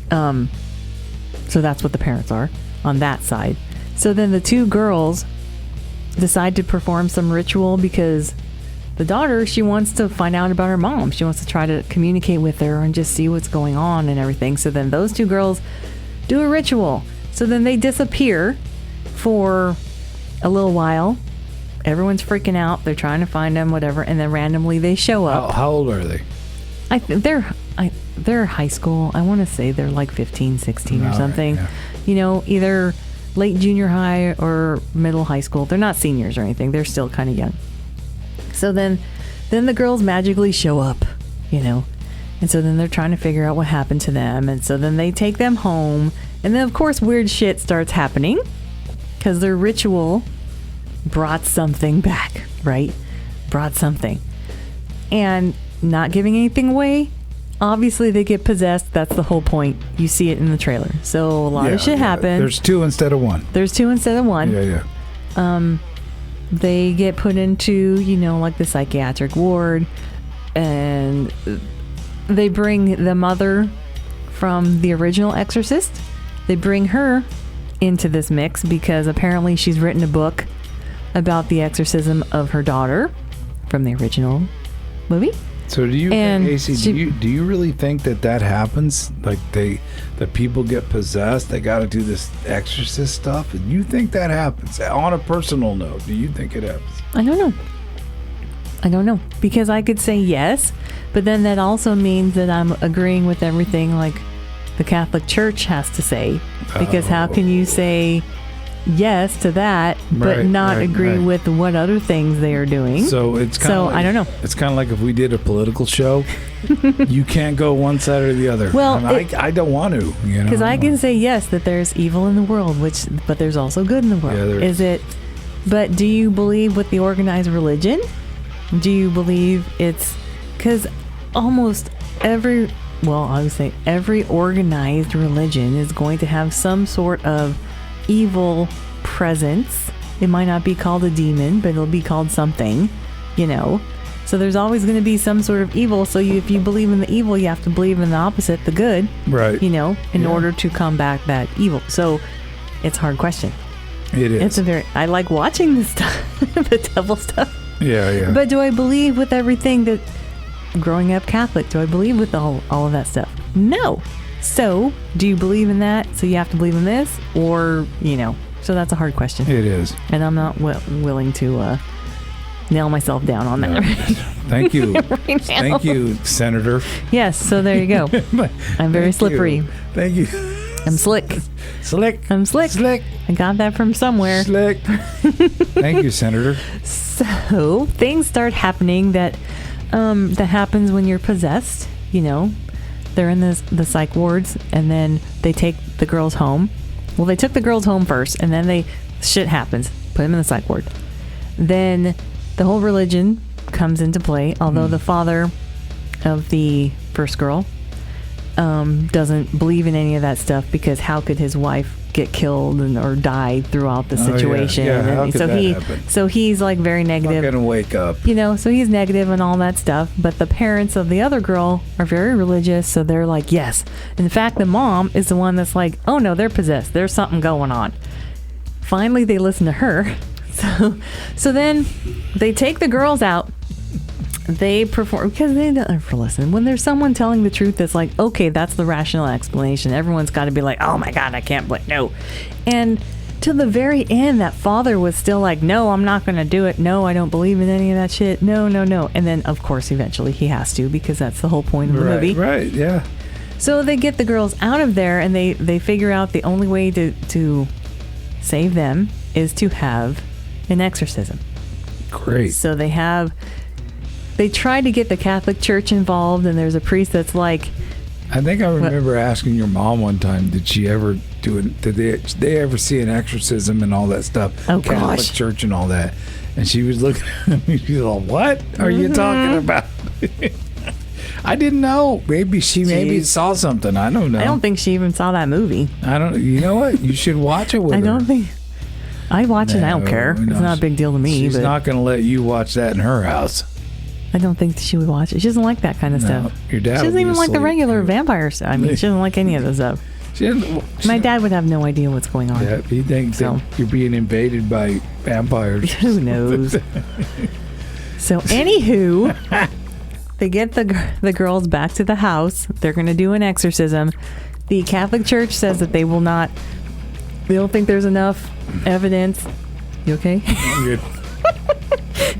that's what the parents are on that side. So then the two girls decide to perform some ritual because the daughter, she wants to find out about her mom. She wants to try to communicate with her and just see what's going on and everything. So then those two girls do a ritual. So then they disappear for a little while. Everyone's freaking out. They're trying to find them, whatever. And then randomly they show up. How old are they? They're high school. I want to say they're like 15, 16 or something. Right, yeah. Either late junior high or middle high school. They're not seniors or anything. They're still kind of young. So then the girls magically show up, and so then they're trying to figure out what happened to them. And so then they take them home. And then, of course, weird shit starts happening because their ritual brought something back, right? Brought something. And not giving anything away, obviously they get possessed. That's the whole point. You see it in the trailer. So a lot of shit happens. There's two instead of one. Yeah. They get put into, like the psychiatric ward, and they bring the mother from the original Exorcist. They bring her into this mix because apparently she's written a book about the exorcism of her daughter from the original movie. So do you, AC, do you really think that happens? Like the people get possessed, they got to do this exorcist stuff? And you think that happens? On a personal note, do you think it happens? I don't know. Because I could say yes, but then that also means that I'm agreeing with everything like the Catholic Church has to say. Because how can you say yes to that, but not agree with what other things they are doing? So it's kind of like, I don't know. It's kind of like if we did a political show, you can't go one side or the other. Well, I don't want to, because I can say yes that there's evil in the world, but there's also good in the world. Yeah, is it? But do you believe with the organized religion? Do you believe it's because almost every organized religion is going to have some sort of evil presence. It might not be called a demon, but it'll be called something, So there's always going to be some sort of evil. So if you believe in the evil, you have to believe in the opposite, the good. Right. You know, in order to combat that evil. So it's a hard question. It is. I like watching this stuff, the devil stuff. Yeah. But do I believe with everything that, growing up Catholic, do I believe with all of that stuff? No. So do you believe in that? So you have to believe in this? Or, you know, so that's a hard question. It is. And I'm not willing to nail myself down on that. Thank you. Right now. Thank you, Senator. Yes, so there you go. I'm very slippery. Thank you. I'm slick. I'm slick. I got that from somewhere. Slick. Thank you, Senator. So things start happening that happens when you're possessed. You know, they're in the psych wards, and then they take the girls home. Well, they took the girls home first, and then shit happens. Put them in the psych ward. Then the whole religion comes into play, although the father of the first girl doesn't believe in any of that stuff, because how could his wife get killed or die throughout the situation? How And could that happen? so he's like very negative. Not gonna wake up. You know, so he's negative and all that stuff. But the parents of the other girl are very religious, so they're like, yes. In fact, the mom is the one that's like, oh no, they're possessed. There's something going on. Finally, they listen to her. So then they take the girls out. They perform, because they don't ever listen. When there's someone telling the truth, that's like, okay, that's the rational explanation. Everyone's got to be like, oh my God, I can't believe, no. And to the very end, that father was still like, no, I'm not going to do it. No, I don't believe in any of that shit. No. And then, of course, eventually he has to, because that's the whole point of the movie. Right, yeah. So they get the girls out of there, and they figure out the only way to save them is to have an exorcism. Great. So they try to get the Catholic Church involved, and there's a priest that's like, I think I remember asking your mom one time, did she ever do it? Did they ever see an exorcism and all that stuff? Oh, Catholic gosh. Church and all that. And she was looking at me, she's like, what are you talking about? I didn't know. Maybe she saw something. I don't know. I don't think she even saw that movie. You know what? You should watch it with her. I don't think. I watch it. I don't care. No, it's not a big deal to me. She's but not going to let you watch that in her house. I don't think she would watch it. She doesn't like that kind of stuff. Your dad. She doesn't even like the regular vampire stuff. I mean, she doesn't like any of the stuff. My dad would have no idea what's going on. Yeah, he thinks that you're being invaded by vampires. Who knows? So, anywho, they get the girls back to the house. They're going to do an exorcism. The Catholic Church says that they will not. They don't think there's enough evidence. You okay? I'm good.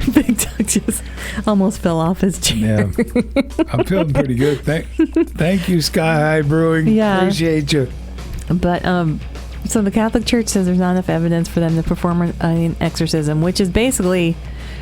Bigdog just almost fell off his chair. Yeah, I'm feeling pretty good. Thank you, Sky High Brewing. Yeah. Appreciate you. But so the Catholic Church says there's not enough evidence for them to perform an exorcism, which is basically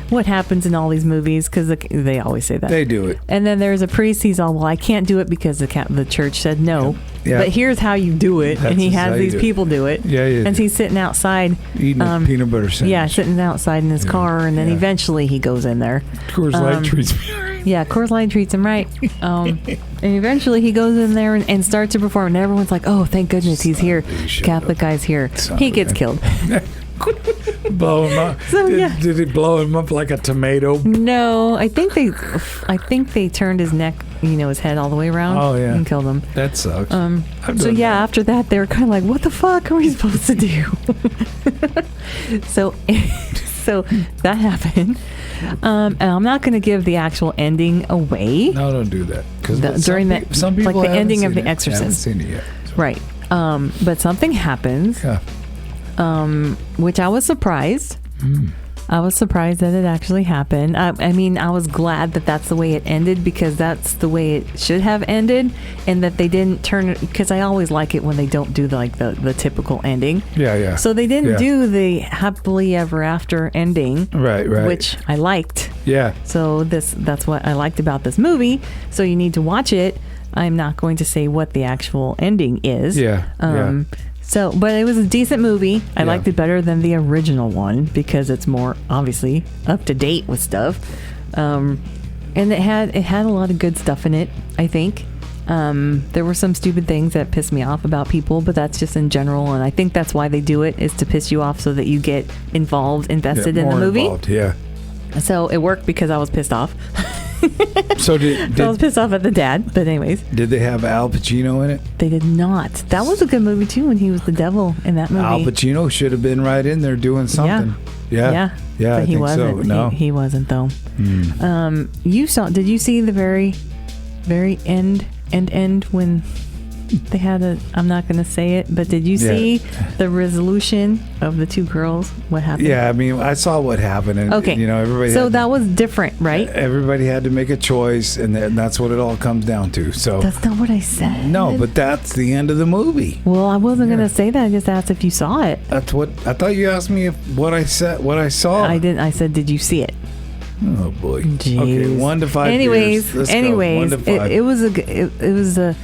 what happens in all these movies, because they always say that. They do it. And then there's a priest. He's all, well, I can't do it because the church said no. Yeah. But here's how you do it. That's and he how has you these do it. people do it. Yeah. And he's sitting outside. Eating a peanut butter sandwich. Yeah, sitting outside in his car. And then eventually he goes in there. Coors Light treats me right. Yeah, Coors Light treats him right. And eventually he goes in there and starts to perform. And everyone's like, oh, thank goodness he's here. Catholic guy's here. He gets killed. Blow him up. So, did it blow him up like a tomato? No, I think they turned his neck, his head all the way around. Oh, yeah. And killed him. That sucks. After that they were kind of like, what the fuck are we supposed to do? So that happened. And I'm not going to give the actual ending away. No, don't do that. Some people like the ending of The Exorcist. Haven't seen it yet. Right. But something happens. Yeah. Which I was surprised. I was surprised that it actually happened. I mean, I was glad that that's the way it ended, because that's the way it should have ended, and that they didn't turn it, because I always like it when they don't do the typical ending. Yeah. So they didn't do the happily ever after ending. Right. Which I liked. Yeah. So that's what I liked about this movie. So you need to watch it. I'm not going to say what the actual ending is. Yeah. So, but it was a decent movie. I liked it better than the original one, because it's more obviously up to date with stuff. And it had a lot of good stuff in it, I think. There were some stupid things that pissed me off about people, but that's just in general. And I think that's why they do it, is to piss you off so that you get invested in the movie. Involved, yeah. So it worked because I was pissed off. So I was pissed off at the dad. But anyways. Did they have Al Pacino in it? They did not. That was a good movie, too, when he was the devil in that movie. Al Pacino should have been right in there doing something. Yeah. But I he think wasn't. so. No. He wasn't, though. Did you see the very end when they had I'm not going to say it, but did you see the resolution of the two girls? What happened? Yeah, I mean, I saw what happened. And, okay. Everybody. So that was different, right? Everybody had to make a choice, and that's what it all comes down to. So that's not what I said. No, but that's the end of the movie. Well, I wasn't going to say that. I just asked if you saw it. That's what I thought you asked me what I saw. I didn't. I said, did you see it? Oh boy. Jeez. Okay, 1 to 5. Anyways, Let's go. 1 to 5. it was a.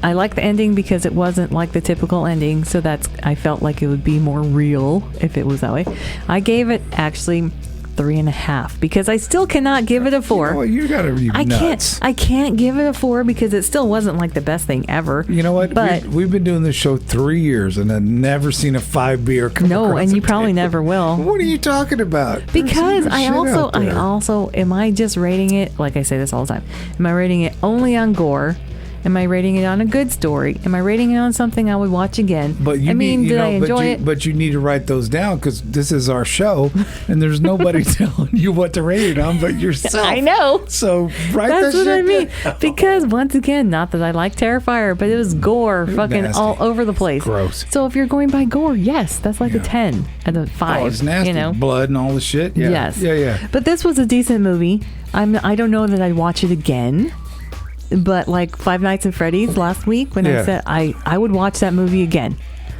I like the ending because it wasn't like the typical ending, so I felt like it would be more real if it was that way. I gave it actually 3.5 because I still cannot give it a 4. You gotta be nuts. I can't give it a 4 because it still wasn't like the best thing ever. You know what? But we've been doing this show 3 years and I've never seen a 5 beer come no, across and you the probably table. never will. What are you talking about? Because I also am I just rating it, like I say this all the time, am I rating it only on gore? Am I rating it on a good story? Am I rating it on something I would watch again? But did I enjoy it? But you need to write those down because this is our show, and there's nobody telling you what to rate it on but yourself. I know. So write That's that what I shit mean. down. Because once again, not that I like Terrifier, but it was gore, fucking nasty. all over the place. Gross. So if you're going by gore, yes, that's like a 10 and a 5. Oh, it's nasty. Blood and all the shit. Yeah. Yes. Yeah. But this was a decent movie. I don't know that I'd watch it again. But like Five Nights at Freddy's last week when I said I would watch that movie again.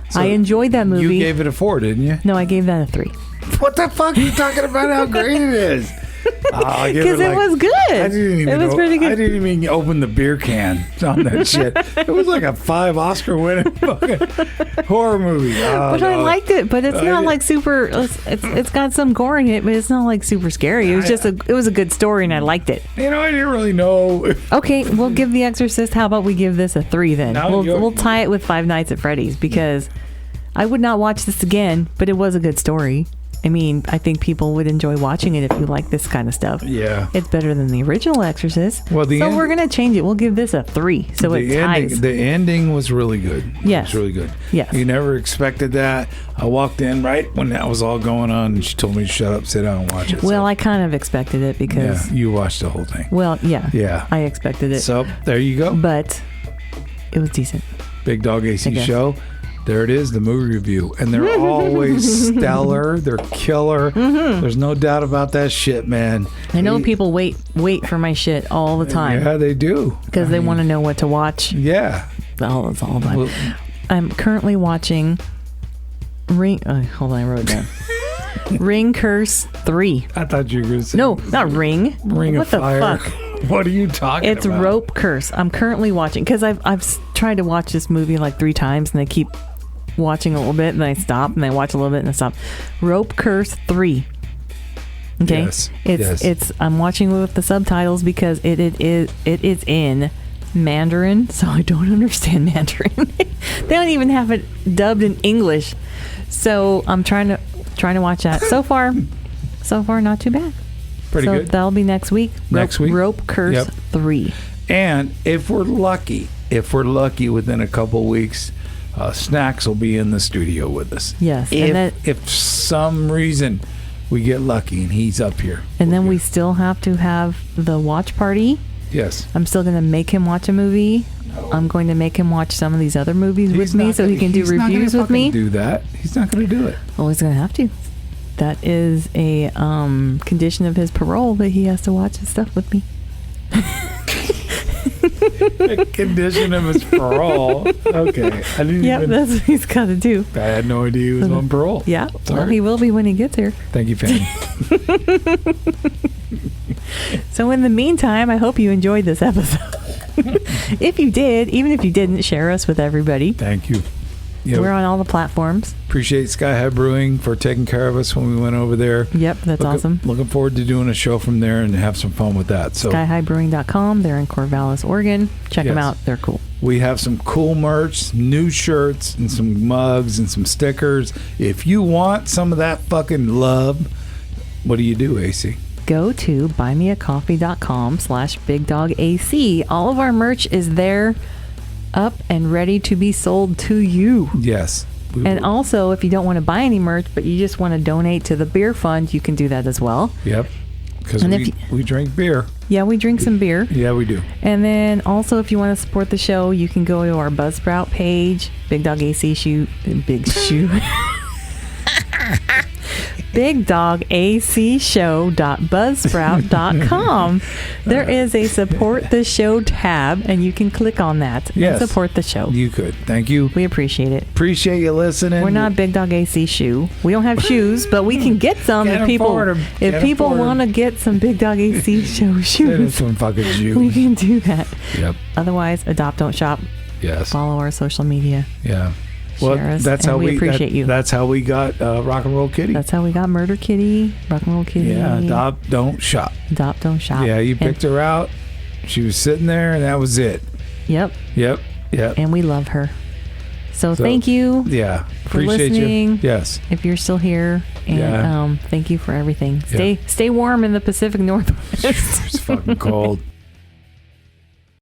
So I enjoyed that movie. You gave it a 4, didn't you? No, I gave that a 3. What the fuck are you talking about how great it is? Because it was good. It was pretty good. I didn't even open the beer can on that shit. It was like a 5 Oscar winning fucking horror movie. But I liked it. But it's not like super. It's got some gore in it, but it's not like super scary. It was just it was a good story, and I liked it. I didn't really know. Okay, we'll give The Exorcist. How about we give this a 3 then? We'll tie it with Five Nights at Freddy's because I would not watch this again, but it was a good story. I mean, I think people would enjoy watching it if you like this kind of stuff. Yeah. It's better than the original Exorcist. Well, we're going to change it. We'll give this a 3. So it ties. The ending was really good. Yes. It was really good. Yes. You never expected that. I walked in right when that was all going on, and she told me to shut up, sit down, and watch it. Well, I kind of expected it because... Yeah, you watched the whole thing. Well, yeah. Yeah. I expected it. So, there you go. But it was decent. Bigdog AC show. There it is, the movie review. And they're always stellar. They're killer. Mm-hmm. There's no doubt about that shit, man. I know people wait for my shit all the time. Yeah, they do. Because they want to know what to watch. Yeah. That's all the time. Well, I'm currently watching Ring... hold on, I wrote it down. Ring Curse 3. I thought you were going to say... No, not Ring. Ring what of Fire. What the fuck? What are you talking about? It's Rope Curse. I'm currently watching... Because I've tried to watch this movie like 3 times, and I keep... watching a little bit, and then I stop, and I watch a little bit, and I stop. Rope Curse 3. Okay, it's I'm watching with the subtitles because it is in Mandarin, so I don't understand Mandarin. They don't even have it dubbed in English, so I'm trying to watch that. So far, not too bad. Pretty good. So that'll be next week. Rope Curse 3. And if we're lucky, within a couple weeks. Snacks will be in the studio with us. Yes. If some reason we get lucky and he's up here. And then we still have to have the watch party. Yes. I'm still going to make him watch a movie. No. I'm going to make him watch some of these other movies with me so he can do reviews with me. Do that. He's not going to do it. Well, he's going to have to. That is a condition of his parole that he has to watch his stuff with me. A condition of his parole. Okay. I didn't even... that's what he's got to do. I had no idea he was on parole. Yeah. Sorry. Well, he will be when he gets here. Thank you, Fanny. So in the meantime, I hope you enjoyed this episode. If you did, even if you didn't, share us with everybody. Thank you. Yep. We're on all the platforms. Appreciate High Brewing for taking care of us when we went over there. Yep, that's awesome. Looking forward to doing a show from there and have some fun with that. So SkyHighBrewing.com. They're in Corvallis, Oregon. Check them out. They're cool. We have some cool merch, new shirts, and some mugs and some stickers. If you want some of that fucking love, what do you do, AC? go to buymeacoffee.com/BigDogAC. All of our merch is there, up and ready to be sold to you. Yes. And also, if you don't want to buy any merch, but you just want to donate to the beer fund, you can do that as well. Yep. Because we drink beer. Yeah, we drink some beer. Yeah, we do. And then also, if you want to support the show, you can go to our Buzzsprout page, Big Dog AC Shoe, BigDogACShow.buzzsprout.com. There is a support the show tab, and you can click on that and support the show. You could. Thank you. We appreciate it. Appreciate you listening. We're not Big Dog AC Shoe. We don't have shoes, but we can get some if people want to get some Big Dog AC Show shoes. Some fucking shoes. We can do that. Yep. Otherwise, adopt, don't shop. Yes. Follow our social media. Yeah. Well, Share us, that's and how we appreciate you. That's how we got Rock and Roll Kitty. That's how we got Murder Kitty, Rock and Roll Kitty. Yeah, adopt, don't shop. Adopt, don't shop. Yeah, you picked her out. She was sitting there, and that was it. Yep. Yep. And we love her. So thank you. Yeah. For Appreciate listening. you. Yes. If you're still here, and thank you for everything. Stay warm in the Pacific Northwest. It's fucking cold.